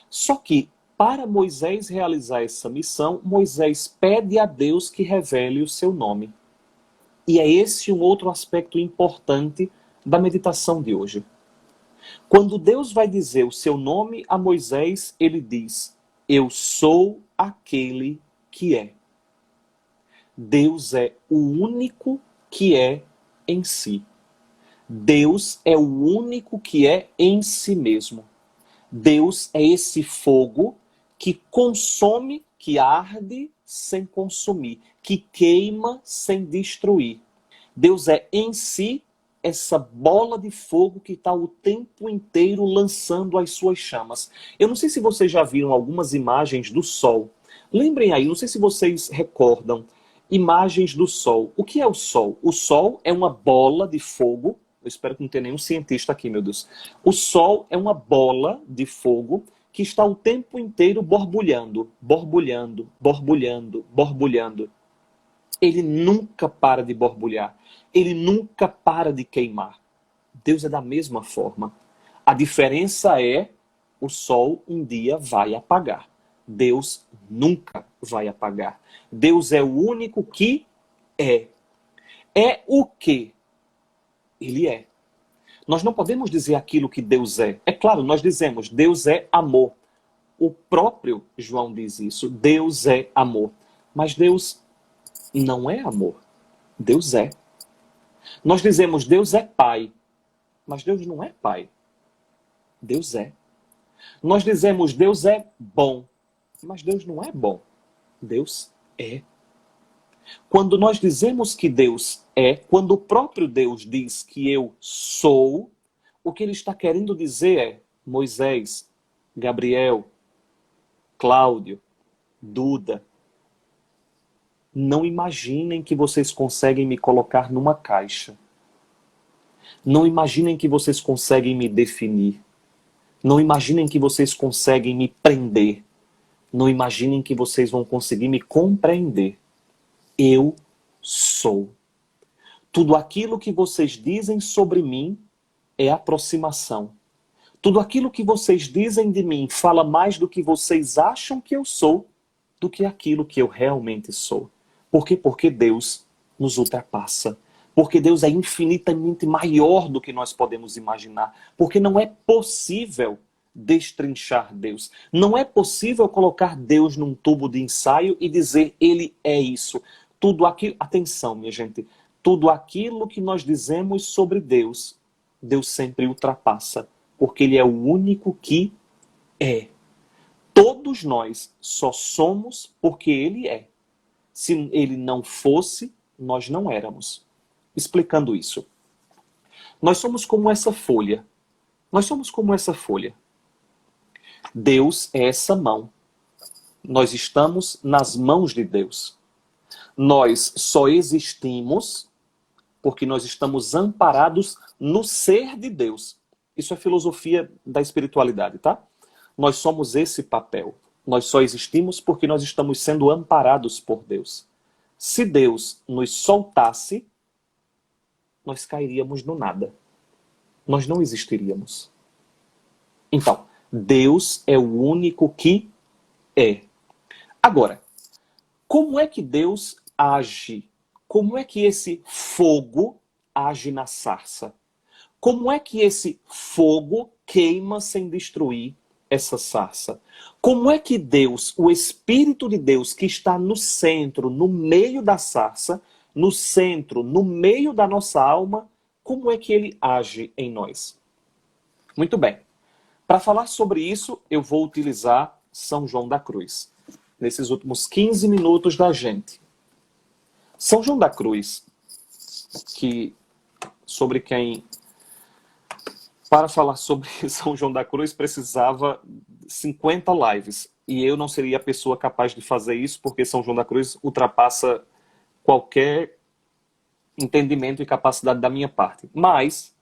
Só que, para Moisés realizar essa missão, Moisés pede a Deus que revele o seu nome. E é esse um outro aspecto importante da meditação de hoje. Quando Deus vai dizer o seu nome a Moisés, ele diz: eu sou aquele que é. Deus é o único que é em si. Deus é o único que é em si mesmo. Deus é esse fogo que consome, que arde sem consumir, que queima sem destruir. Deus é em si essa bola de fogo que está o tempo inteiro lançando as suas chamas. Eu não sei se vocês já viram algumas imagens do Sol. Lembrem aí, não sei se vocês recordam, imagens do Sol. O que é o Sol? O Sol é uma bola de fogo. Eu espero que não tenha nenhum cientista aqui, meu Deus. O Sol é uma bola de fogo que está o tempo inteiro borbulhando, borbulhando, borbulhando, borbulhando. Ele nunca para de borbulhar. Ele nunca para de queimar. Deus é da mesma forma. A diferença é o sol um dia vai apagar. Deus nunca vai apagar. Deus é o único que é. É o que Ele é. Nós não podemos dizer aquilo que Deus é. É claro, nós dizemos, Deus é amor. O próprio João diz isso. Deus é amor. Mas Deus não é amor. Deus é. Nós dizemos Deus é pai, mas Deus não é pai. Deus é. Nós dizemos Deus é bom, mas Deus não é bom. Deus é. Quando nós dizemos que Deus é, quando o próprio Deus diz que eu sou, o que ele está querendo dizer é Moisés, Gabriel, Cláudio, Duda, não imaginem que vocês conseguem me colocar numa caixa. Não imaginem que vocês conseguem me definir. Não imaginem que vocês conseguem me prender. Não imaginem que vocês vão conseguir me compreender. Eu sou. Tudo aquilo que vocês dizem sobre mim é aproximação. Tudo aquilo que vocês dizem de mim fala mais do que vocês acham que eu sou do que aquilo que eu realmente sou. Por quê? Porque Deus nos ultrapassa. Porque Deus é infinitamente maior do que nós podemos imaginar. Porque não é possível destrinchar Deus. Não é possível colocar Deus num tubo de ensaio e dizer Ele é isso. Tudo aquilo, atenção, minha gente, tudo aquilo que nós dizemos sobre Deus, Deus sempre ultrapassa. Porque Ele é o único que é. Todos nós só somos porque Ele é. Se Ele não fosse, nós não éramos. Explicando isso. Nós somos como essa folha. Nós somos como essa folha. Deus é essa mão. Nós estamos nas mãos de Deus. Nós só existimos porque nós estamos amparados no ser de Deus. Isso é filosofia da espiritualidade, tá? Nós somos esse papel. Nós só existimos porque nós estamos sendo amparados por Deus. Se Deus nos soltasse, nós cairíamos no nada. Nós não existiríamos. Então, Deus é o único que é. Agora, como é que Deus age? Como é que esse fogo age na sarça? Como é que esse fogo queima sem destruir essa sarça? Como é que Deus, o Espírito de Deus que está no centro, no meio da sarça, no centro, no meio da nossa alma, como é que ele age em nós? Muito bem. Para falar sobre isso, eu vou utilizar São João da Cruz, nesses últimos 15 minutos da gente. São João da Cruz, sobre quem... Para falar sobre São João da Cruz, precisava 50 lives. E eu não seria a pessoa capaz de fazer isso, porque São João da Cruz ultrapassa qualquer entendimento e capacidade da minha parte. Mas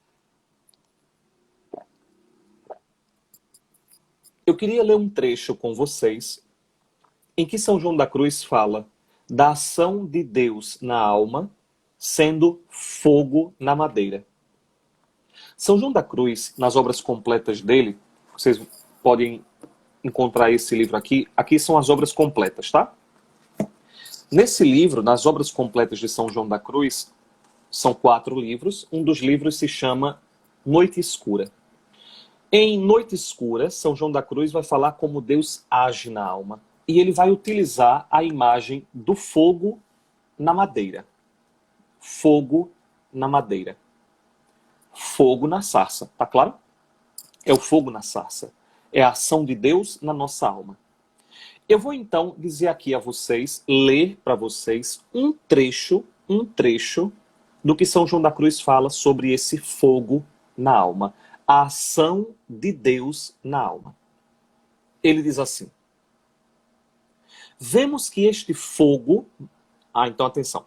eu queria ler um trecho com vocês em que São João da Cruz fala da ação de Deus na alma sendo fogo na madeira. São João da Cruz, nas obras completas dele, vocês podem encontrar esse livro aqui. Aqui são as obras completas, tá? Nesse livro, nas obras completas de São João da Cruz, são 4 livros. Um dos livros se chama Noite Escura. Em Noite Escura, São João da Cruz vai falar como Deus age na alma. E ele vai utilizar a imagem do fogo na madeira. Fogo na madeira. Fogo na sarça, tá claro? É o fogo na sarça. É a ação de Deus na nossa alma. Eu vou então dizer aqui a vocês, ler para vocês um trecho do que São João da Cruz fala sobre esse fogo na alma, a ação de Deus na alma. Ele diz assim: vemos que este fogo... então atenção.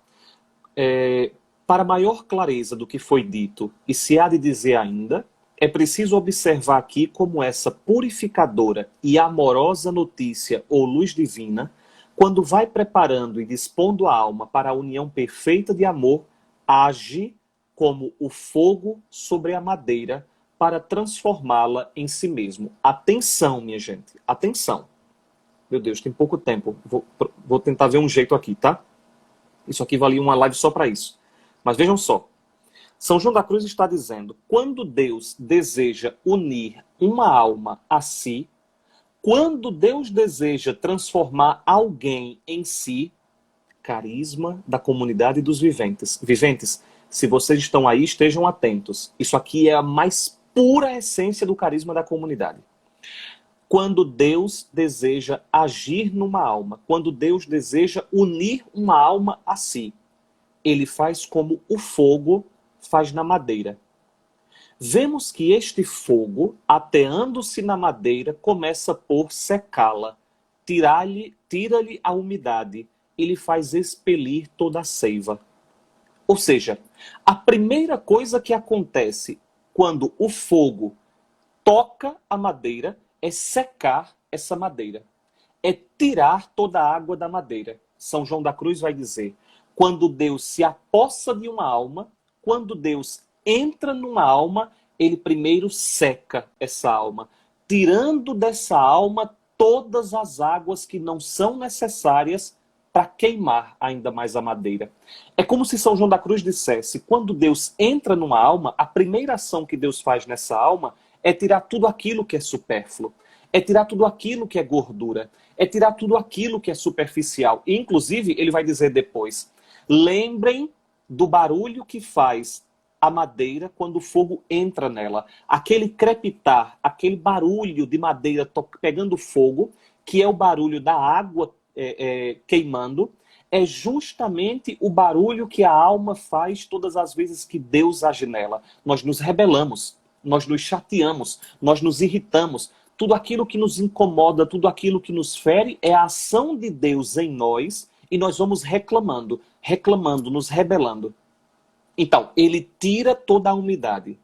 Para maior clareza do que foi dito e se há de dizer ainda, é preciso observar aqui como essa purificadora e amorosa notícia ou luz divina, quando vai preparando e dispondo a alma para a união perfeita de amor, age como o fogo sobre a madeira para transformá-la em si mesmo. Atenção, minha gente, atenção. Meu Deus, tem pouco tempo. Vou tentar ver um jeito aqui, tá? Isso aqui valia uma live só para isso. Mas vejam só. São João da Cruz está dizendo, quando Deus deseja unir uma alma a si, quando Deus deseja transformar alguém em si, carisma da comunidade dos viventes. Viventes, se vocês estão aí, estejam atentos. Isso aqui é a mais pura essência do carisma da comunidade. Quando Deus deseja agir numa alma, quando Deus deseja unir uma alma a si, ele faz como o fogo faz na madeira. Vemos que este fogo, ateando-se na madeira, começa por secá-la, tira-lhe a umidade e lhe faz expelir toda a seiva. Ou seja, a primeira coisa que acontece quando o fogo toca a madeira é secar essa madeira, é tirar toda a água da madeira. São João da Cruz vai dizer, quando Deus se apossa de uma alma, quando Deus entra numa alma, ele primeiro seca essa alma, tirando dessa alma todas as águas que não são necessárias para queimar ainda mais a madeira. É como se São João da Cruz dissesse, quando Deus entra numa alma, a primeira ação que Deus faz nessa alma é tirar tudo aquilo que é supérfluo, é tirar tudo aquilo que é gordura, é tirar tudo aquilo que é superficial. E, inclusive, ele vai dizer depois, lembrem do barulho que faz a madeira quando o fogo entra nela. Aquele crepitar, aquele barulho de madeira pegando fogo, que é o barulho da água queimando, é justamente o barulho que a alma faz todas as vezes que Deus age nela. Nós nos rebelamos, nós nos chateamos, nós nos irritamos. Tudo aquilo que nos incomoda, tudo aquilo que nos fere é a ação de Deus em nós e nós vamos reclamando, nos rebelando. Então, ele tira toda a umidade.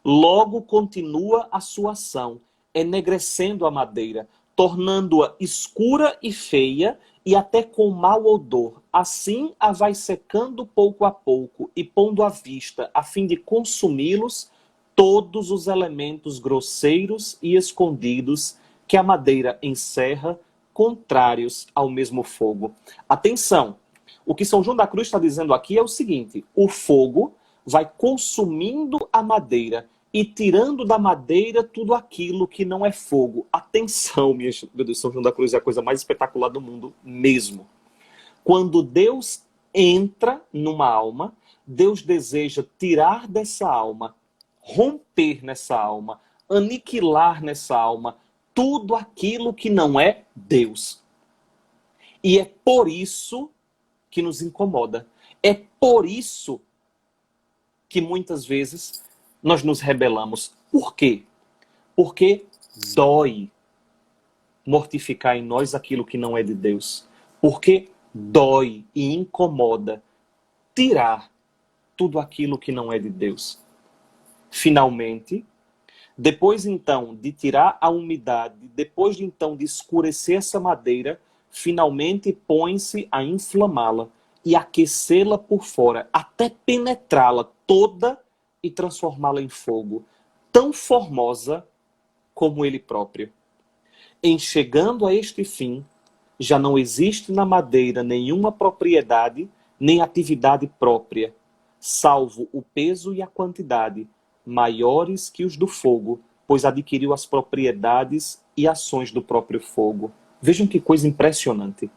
Logo continua a sua ação, enegrecendo a madeira, tornando-a escura e feia e até com mau odor. Assim a vai secando pouco a pouco e pondo à vista, a fim de consumi-los, todos os elementos grosseiros e escondidos que a madeira encerra, contrários ao mesmo fogo. Atenção! O que São João da Cruz está dizendo aqui é o seguinte, o fogo vai consumindo a madeira e tirando da madeira tudo aquilo que não é fogo. Atenção, meu Deus, São João da Cruz é a coisa mais espetacular do mundo mesmo. Quando Deus entra numa alma, Deus deseja tirar dessa alma, romper nessa alma, aniquilar nessa alma tudo aquilo que não é Deus. E é por isso que nos incomoda. É por isso que muitas vezes nós nos rebelamos. Por quê? Porque dói mortificar em nós aquilo que não é de Deus. Porque dói e incomoda tirar tudo aquilo que não é de Deus. Finalmente, depois então de tirar a umidade, depois de então de escurecer essa madeira, finalmente põe-se a inflamá-la e aquecê-la por fora, até penetrá-la toda e transformá-la em fogo, tão formosa como ele próprio. Em chegando a este fim, já não existe na madeira nenhuma propriedade, nem atividade própria, salvo o peso e a quantidade, maiores que os do fogo, pois adquiriu as propriedades e ações do próprio fogo. Vejam que coisa impressionante.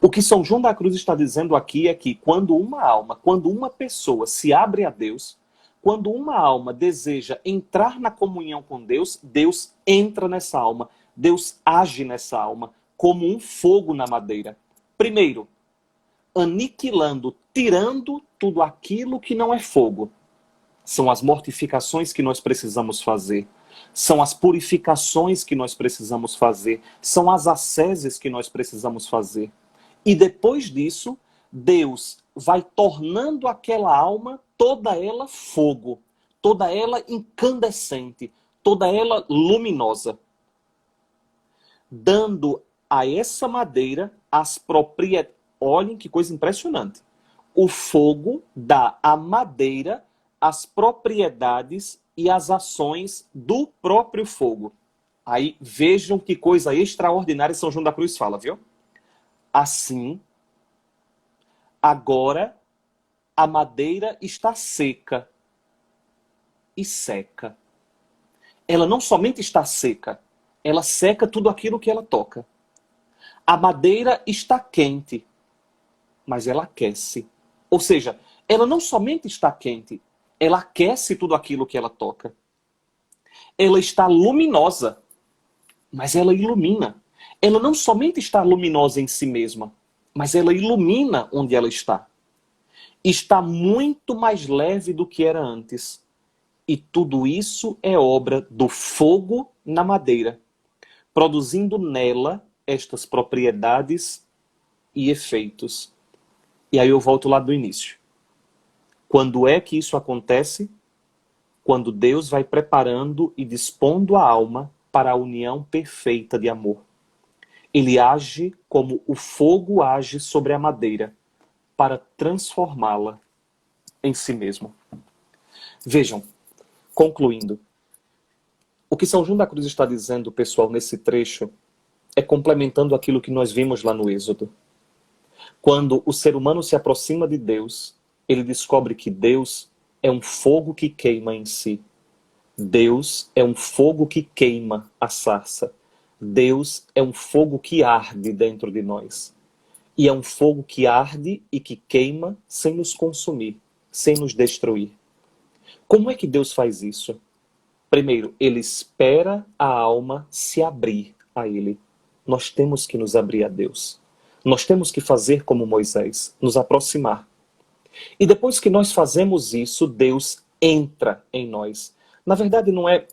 O que São João da Cruz está dizendo aqui é que quando uma alma, quando uma pessoa se abre a Deus, quando uma alma deseja entrar na comunhão com Deus, Deus entra nessa alma. Deus age nessa alma como um fogo na madeira. Primeiro, aniquilando, tirando tudo aquilo que não é fogo. São as mortificações que nós precisamos fazer. São as purificações que nós precisamos fazer. São as asceses que nós precisamos fazer. E depois disso, Deus vai tornando aquela alma, toda ela fogo, toda ela incandescente, toda ela luminosa, dando a essa madeira as propriedades. Olhem que coisa impressionante. O fogo dá à madeira as propriedades e as ações do próprio fogo. Aí vejam que coisa extraordinária São João da Cruz fala, viu? Assim, agora a madeira está seca e seca. Ela não somente está seca, ela seca tudo aquilo que ela toca. A madeira está quente, mas ela aquece. Ou seja, ela não somente está quente, ela aquece tudo aquilo que ela toca. Ela está luminosa, mas ela ilumina. Ela não somente está luminosa em si mesma, mas ela ilumina onde ela está. Está muito mais leve do que era antes. E tudo isso é obra do fogo na madeira, produzindo nela estas propriedades e efeitos. E aí eu volto lá do início. Quando é que isso acontece? Quando Deus vai preparando e dispondo a alma para a união perfeita de amor. Ele age como o fogo age sobre a madeira, para transformá-la em si mesmo. Vejam, concluindo, o que São João da Cruz está dizendo, pessoal, nesse trecho, é complementando aquilo que nós vimos lá no Êxodo. Quando o ser humano se aproxima de Deus, ele descobre que Deus é um fogo que queima em si. Deus é um fogo que queima a sarça. Deus é um fogo que arde dentro de nós. E é um fogo que arde e que queima sem nos consumir, sem nos destruir. Como é que Deus faz isso? Primeiro, ele espera a alma se abrir a ele. Nós temos que nos abrir a Deus. Nós temos que fazer como Moisés, nos aproximar. E depois que nós fazemos isso, Deus entra em nós. Na verdade, não é,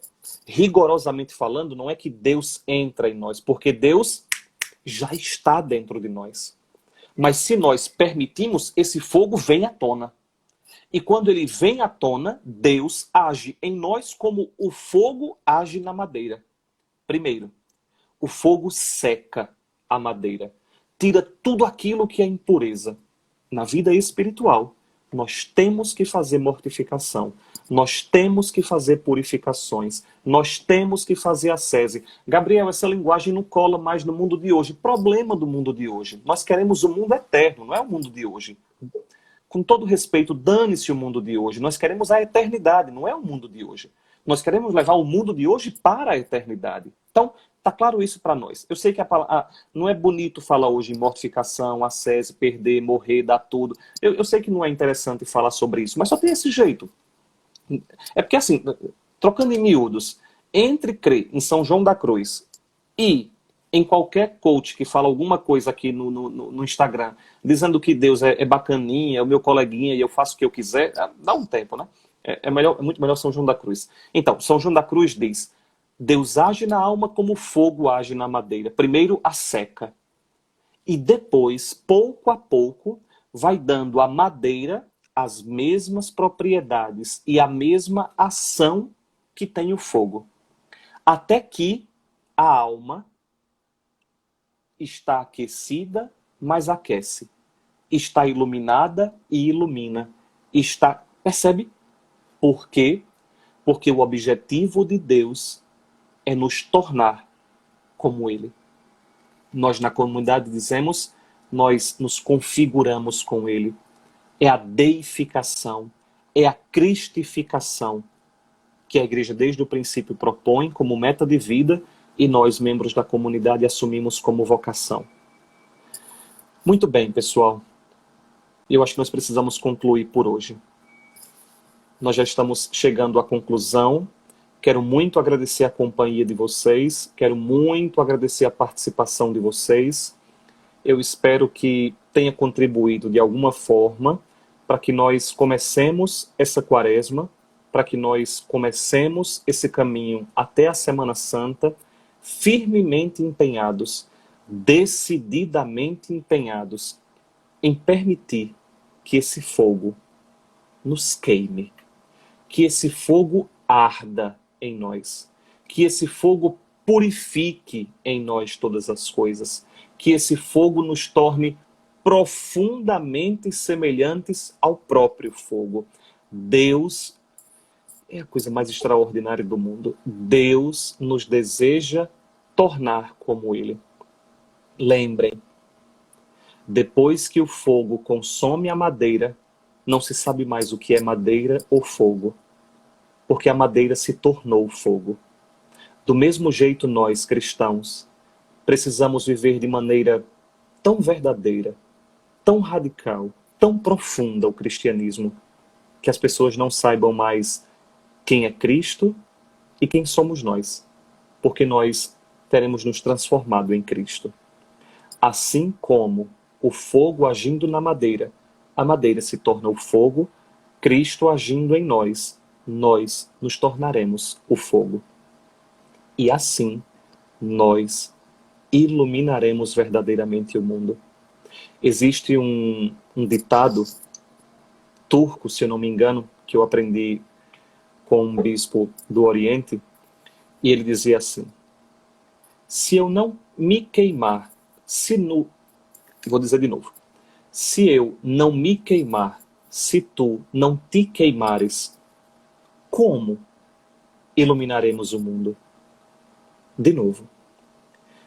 rigorosamente falando, não é que Deus entra em nós, porque Deus já está dentro de nós. Mas se nós permitimos, esse fogo vem à tona. E quando ele vem à tona, Deus age em nós como o fogo age na madeira. Primeiro, o fogo seca a madeira. Tira tudo aquilo que é impureza. Na vida espiritual, nós temos que fazer mortificação. Nós temos que fazer purificações. Nós temos que fazer ascese. Gabriel, essa linguagem não cola mais no mundo de hoje. Problema do mundo de hoje. Nós queremos o mundo eterno, não é o mundo de hoje. Com todo respeito, dane-se o mundo de hoje. Nós queremos a eternidade, não é o mundo de hoje. Nós queremos levar o mundo de hoje para a eternidade. Então, tá claro isso para nós. Eu sei que não é bonito falar hoje em mortificação, ascese, perder, morrer, dar tudo. Eu sei que não é interessante falar sobre isso, mas só tem esse jeito. É porque assim, trocando em miúdos, entre crer em São João da Cruz e em qualquer coach que fala alguma coisa aqui no Instagram, dizendo que Deus é bacaninha, é o meu coleguinha e eu faço o que eu quiser, dá um tempo, né? É muito melhor São João da Cruz. Então, São João da Cruz diz: Deus age na alma como o fogo age na madeira. Primeiro a seca. E depois, pouco a pouco, vai dando à madeira as mesmas propriedades e a mesma ação que tem o fogo. Até que a alma está aquecida, mas aquece. Está iluminada e ilumina. Percebe? Por quê? Porque o objetivo de Deus é nos tornar como Ele. Nós na comunidade dizemos, nós nos configuramos com Ele. É a deificação, é a cristificação que a igreja desde o princípio propõe como meta de vida e nós, membros da comunidade, assumimos como vocação. Muito bem, pessoal. Eu acho que nós precisamos concluir por hoje. Nós já estamos chegando à conclusão Quero muito agradecer a companhia de vocês, quero muito agradecer a participação de vocês. Eu espero que tenha contribuído de alguma forma para que nós comecemos essa quaresma, para que nós comecemos esse caminho até a Semana Santa, firmemente empenhados, decididamente empenhados em permitir que esse fogo nos queime, que esse fogo arda em nós, que esse fogo purifique em nós todas as coisas, que esse fogo nos torne profundamente semelhantes ao próprio fogo. Deus é a coisa mais extraordinária do mundo. Deus nos deseja tornar como Ele. Lembrem, depois que o fogo consome a madeira, não se sabe mais o que é madeira ou fogo, porque a madeira se tornou fogo. Do mesmo jeito, nós, cristãos, precisamos viver de maneira tão verdadeira, tão radical, tão profunda o cristianismo, que as pessoas não saibam mais quem é Cristo e quem somos nós, porque nós teremos nos transformado em Cristo. Assim como o fogo agindo na madeira, a madeira se torna o fogo, Cristo agindo em nós, nós nos tornaremos o fogo. E assim, nós iluminaremos verdadeiramente o mundo. Existe um ditado turco, se eu não me engano, que eu aprendi com um bispo do Oriente, e ele dizia assim: se eu não me queimar, vou dizer de novo, se eu não me queimar, se tu não te queimares, como iluminaremos o mundo? De novo,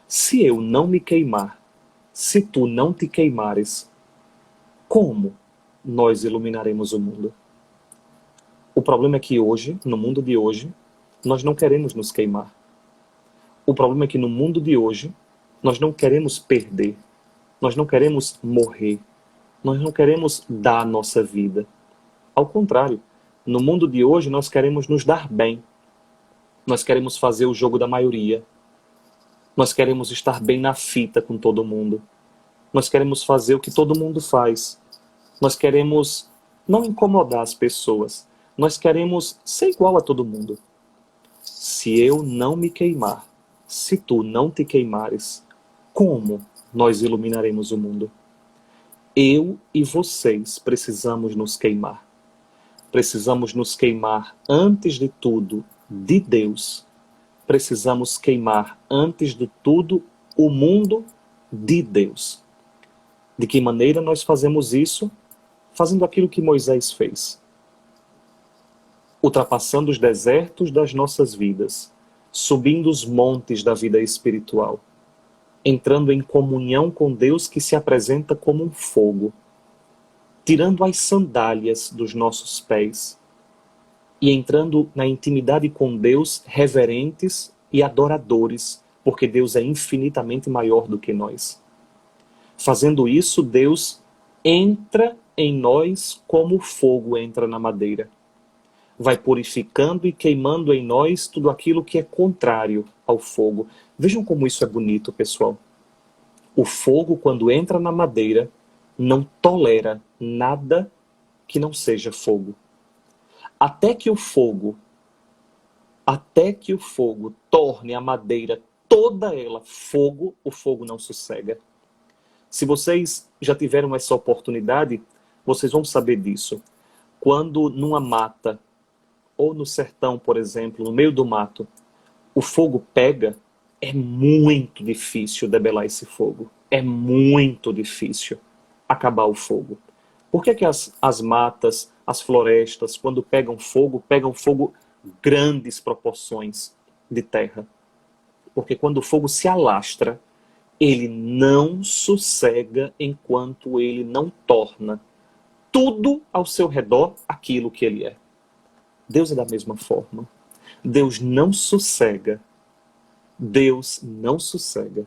se eu não me queimar, se tu não te queimares, como nós iluminaremos o mundo? O problema é que hoje, no mundo de hoje, nós não queremos nos queimar. O problema é que no mundo de hoje, nós não queremos perder, nós não queremos morrer, nós não queremos dar a nossa vida. Ao contrário, no mundo de hoje nós queremos nos dar bem, nós queremos fazer o jogo da maioria, nós queremos estar bem na fita com todo mundo, nós queremos fazer o que todo mundo faz, nós queremos não incomodar as pessoas, nós queremos ser igual a todo mundo. Se eu não me queimar, se tu não te queimares, como nós iluminaremos o mundo? Eu e vocês precisamos nos queimar. Precisamos nos queimar antes de tudo de Deus. Precisamos queimar antes de tudo o mundo de Deus. De que maneira nós fazemos isso? Fazendo aquilo que Moisés fez. Ultrapassando os desertos das nossas vidas, subindo os montes da vida espiritual, entrando em comunhão com Deus que se apresenta como um fogo, tirando as sandálias dos nossos pés e entrando na intimidade com Deus reverentes e adoradores, porque Deus é infinitamente maior do que nós. Fazendo isso, Deus entra em nós como o fogo entra na madeira. Vai purificando e queimando em nós tudo aquilo que é contrário ao fogo. Vejam como isso é bonito, pessoal. O fogo, quando entra na madeira, não tolera nada que não seja fogo. Até que o fogo torne a madeira toda ela fogo, o fogo não sossega. Se vocês já tiveram essa oportunidade, vocês vão saber disso. Quando numa mata, ou no sertão, por exemplo, no meio do mato, o fogo pega, é muito difícil debelar esse fogo. É muito difícil acabar o fogo. Por que que as matas, as florestas, quando pegam fogo grandes proporções de terra? Porque quando o fogo se alastra, ele não sossega enquanto ele não torna tudo ao seu redor aquilo que ele é. Deus é da mesma forma. Deus não sossega. Deus não sossega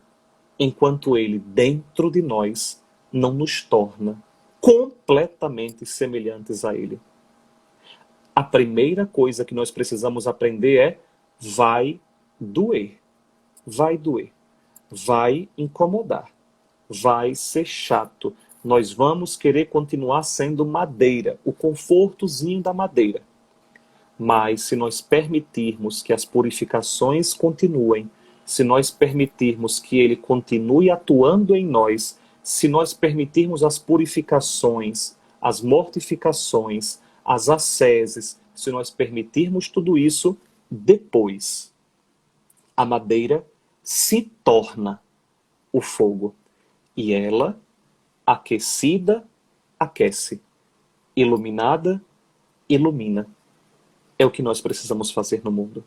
enquanto ele, dentro de nós, não nos torna completamente semelhantes a ele. A primeira coisa que nós precisamos aprender é vai doer, vai doer, vai incomodar, vai ser chato. Nós vamos querer continuar sendo madeira, o confortozinho da madeira. Mas se nós permitirmos que as purificações continuem, se nós permitirmos que Ele continue atuando em nós, se nós permitirmos as purificações, as mortificações, as asceses, se nós permitirmos tudo isso, depois a madeira se torna o fogo. E ela, aquecida, aquece. Iluminada, ilumina. É o que nós precisamos fazer no mundo.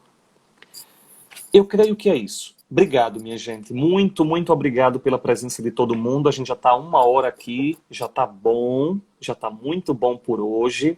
Eu creio que é isso. Obrigado, minha gente. Muito, muito obrigado pela presença de todo mundo. A gente já está 1 hora aqui, já está bom, já está muito bom por hoje.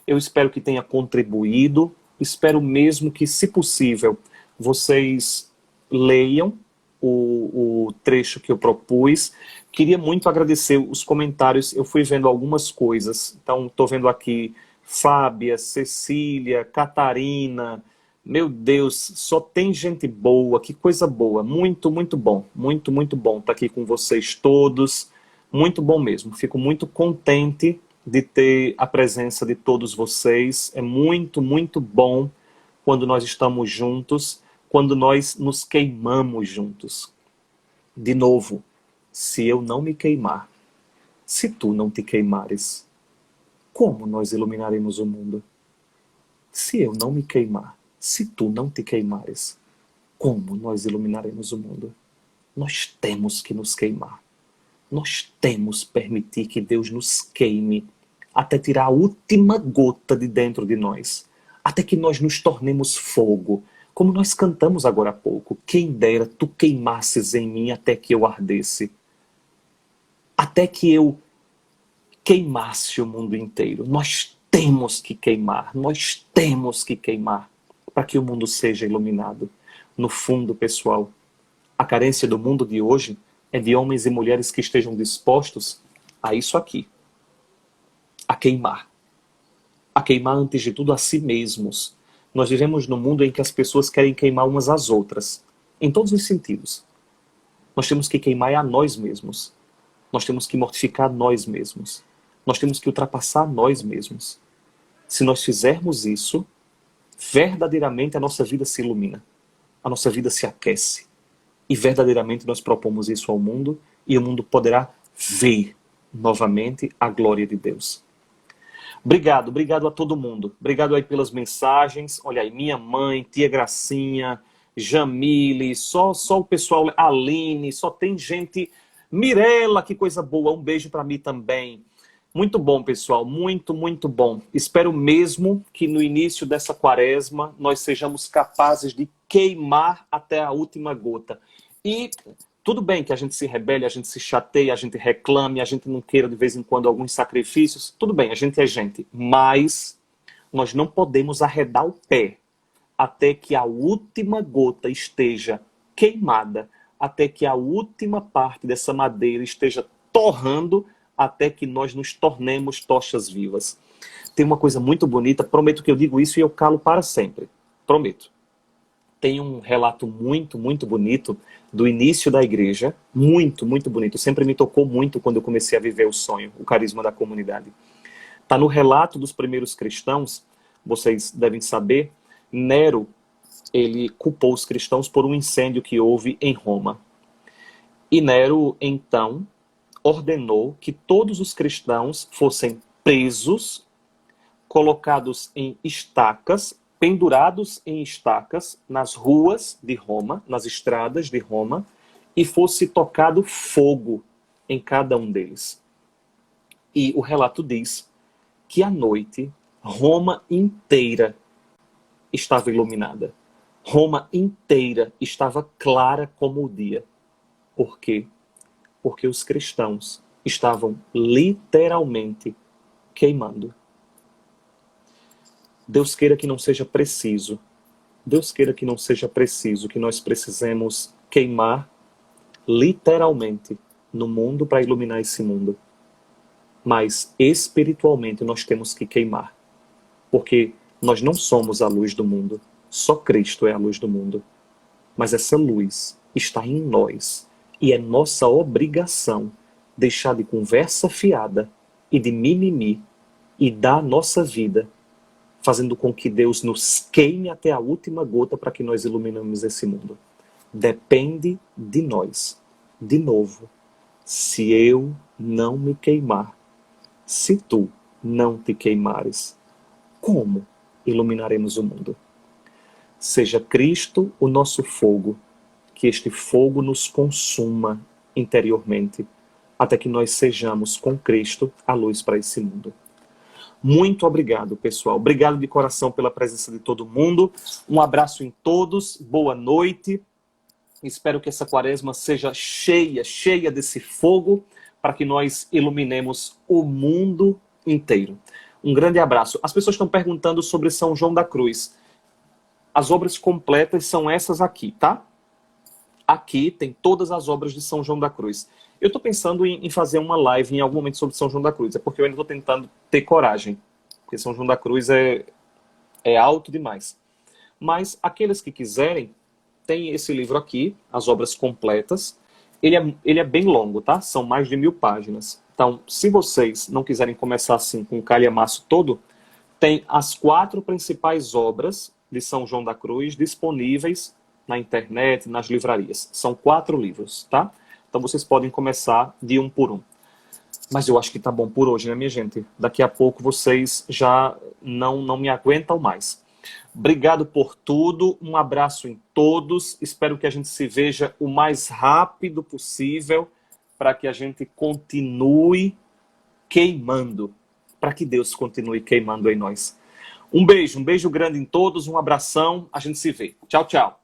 Eu espero que tenha contribuído. Espero mesmo que, se possível, vocês leiam o trecho que eu propus. Queria muito agradecer os comentários. Eu fui vendo algumas coisas. Então, estou vendo aqui Fábia, Cecília, Catarina. Meu Deus, só tem gente boa, que coisa boa. Muito, muito bom. Muito, muito bom estar aqui com vocês todos. Muito bom mesmo. Fico muito contente de ter a presença de todos vocês. É muito, muito bom quando nós estamos juntos, quando nós nos queimamos juntos. De novo, se eu não me queimar, se tu não te queimares, como nós iluminaremos o mundo? Se eu não me queimar, se tu não te queimares, como nós iluminaremos o mundo? Nós temos que nos queimar. Nós temos que permitir que Deus nos queime até tirar a última gota de dentro de nós. Até que nós nos tornemos fogo. Como nós cantamos agora há pouco. Quem dera tu queimasses em mim até que eu ardesse. Até que eu queimasse o mundo inteiro. Nós temos que queimar. Nós temos que queimar para que o mundo seja iluminado. No fundo, pessoal, a carência do mundo de hoje é de homens e mulheres que estejam dispostos a isso aqui. A queimar. A queimar, antes de tudo, a si mesmos. Nós vivemos num mundo em que as pessoas querem queimar umas às outras. Em todos os sentidos. Nós temos que queimar a nós mesmos. Nós temos que mortificar nós mesmos. Nós temos que ultrapassar nós mesmos. Se nós fizermos isso, verdadeiramente a nossa vida se ilumina. A nossa vida se aquece. E verdadeiramente nós propomos isso ao mundo e o mundo poderá ver novamente a glória de Deus. Obrigado, obrigado a todo mundo. Obrigado aí pelas mensagens. Olha aí, minha mãe, tia Gracinha, Jamile, só o pessoal, Aline, só tem gente. Mirela, que coisa boa. Um beijo para mim também. Muito bom, pessoal. Muito, muito bom. Espero mesmo que no início dessa quaresma nós sejamos capazes de queimar até a última gota. E tudo bem que a gente se rebele, a gente se chateie, a gente reclame, a gente não queira de vez em quando alguns sacrifícios. Tudo bem, a gente é gente. Mas nós não podemos arredar o pé até que a última gota esteja queimada, até que a última parte dessa madeira esteja torrando, até que nós nos tornemos tochas vivas. Tem uma coisa muito bonita, prometo que eu digo isso e eu calo para sempre. Prometo. Tem um relato muito, muito bonito do início da igreja. Muito, muito bonito. Sempre me tocou muito quando eu comecei a viver o sonho, o carisma da comunidade. Está no relato dos primeiros cristãos, vocês devem saber, Nero, ele culpou os cristãos por um incêndio que houve em Roma. E Nero, então, ordenou que todos os cristãos fossem presos, colocados em estacas, pendurados em estacas nas ruas de Roma, nas estradas de Roma, e fosse tocado fogo em cada um deles. E o relato diz que à noite Roma inteira estava iluminada. Roma inteira estava clara como o dia. Por quê? Porque os cristãos estavam literalmente queimando. Deus queira que não seja preciso. Deus queira que não seja preciso, que nós precisemos queimar literalmente no mundo para iluminar esse mundo. Mas espiritualmente nós temos que queimar. Porque nós não somos a luz do mundo. Só Cristo é a luz do mundo. Mas essa luz está em nós. E é nossa obrigação deixar de conversa fiada e de mimimi e dar a nossa vida, fazendo com que Deus nos queime até a última gota para que nós iluminemos esse mundo. Depende de nós. De novo, se eu não me queimar, se tu não te queimares, como iluminaremos o mundo? Seja Cristo o nosso fogo, que este fogo nos consuma interiormente, até que nós sejamos com Cristo a luz para esse mundo. Muito obrigado, pessoal. Obrigado de coração pela presença de todo mundo. Um abraço em todos. Boa noite. Espero que essa quaresma seja cheia desse fogo, para que nós iluminemos o mundo inteiro. Um grande abraço. As pessoas estão perguntando sobre São João da Cruz. As obras completas são essas aqui, tá? Aqui tem todas as obras de São João da Cruz. Eu estou pensando em fazer uma live em algum momento sobre São João da Cruz. É porque eu ainda estou tentando ter coragem. Porque São João da Cruz é alto demais. Mas aqueles que quiserem, tem esse livro aqui, As Obras Completas. Ele é bem longo, tá? São mais de 1000 páginas. Então, se vocês não quiserem começar assim com o calhamaço todo, tem as 4 principais obras de São João da Cruz disponíveis na internet, nas livrarias. São 4 livros, tá? Então vocês podem começar de um por um. Mas eu acho que tá bom por hoje, né, minha gente? Daqui a pouco vocês já não me aguentam mais. Obrigado por tudo, um abraço em todos. Espero que a gente se veja o mais rápido possível para que a gente continue queimando. Para que Deus continue queimando em nós. Um beijo grande em todos, um abração. A gente se vê. Tchau, tchau.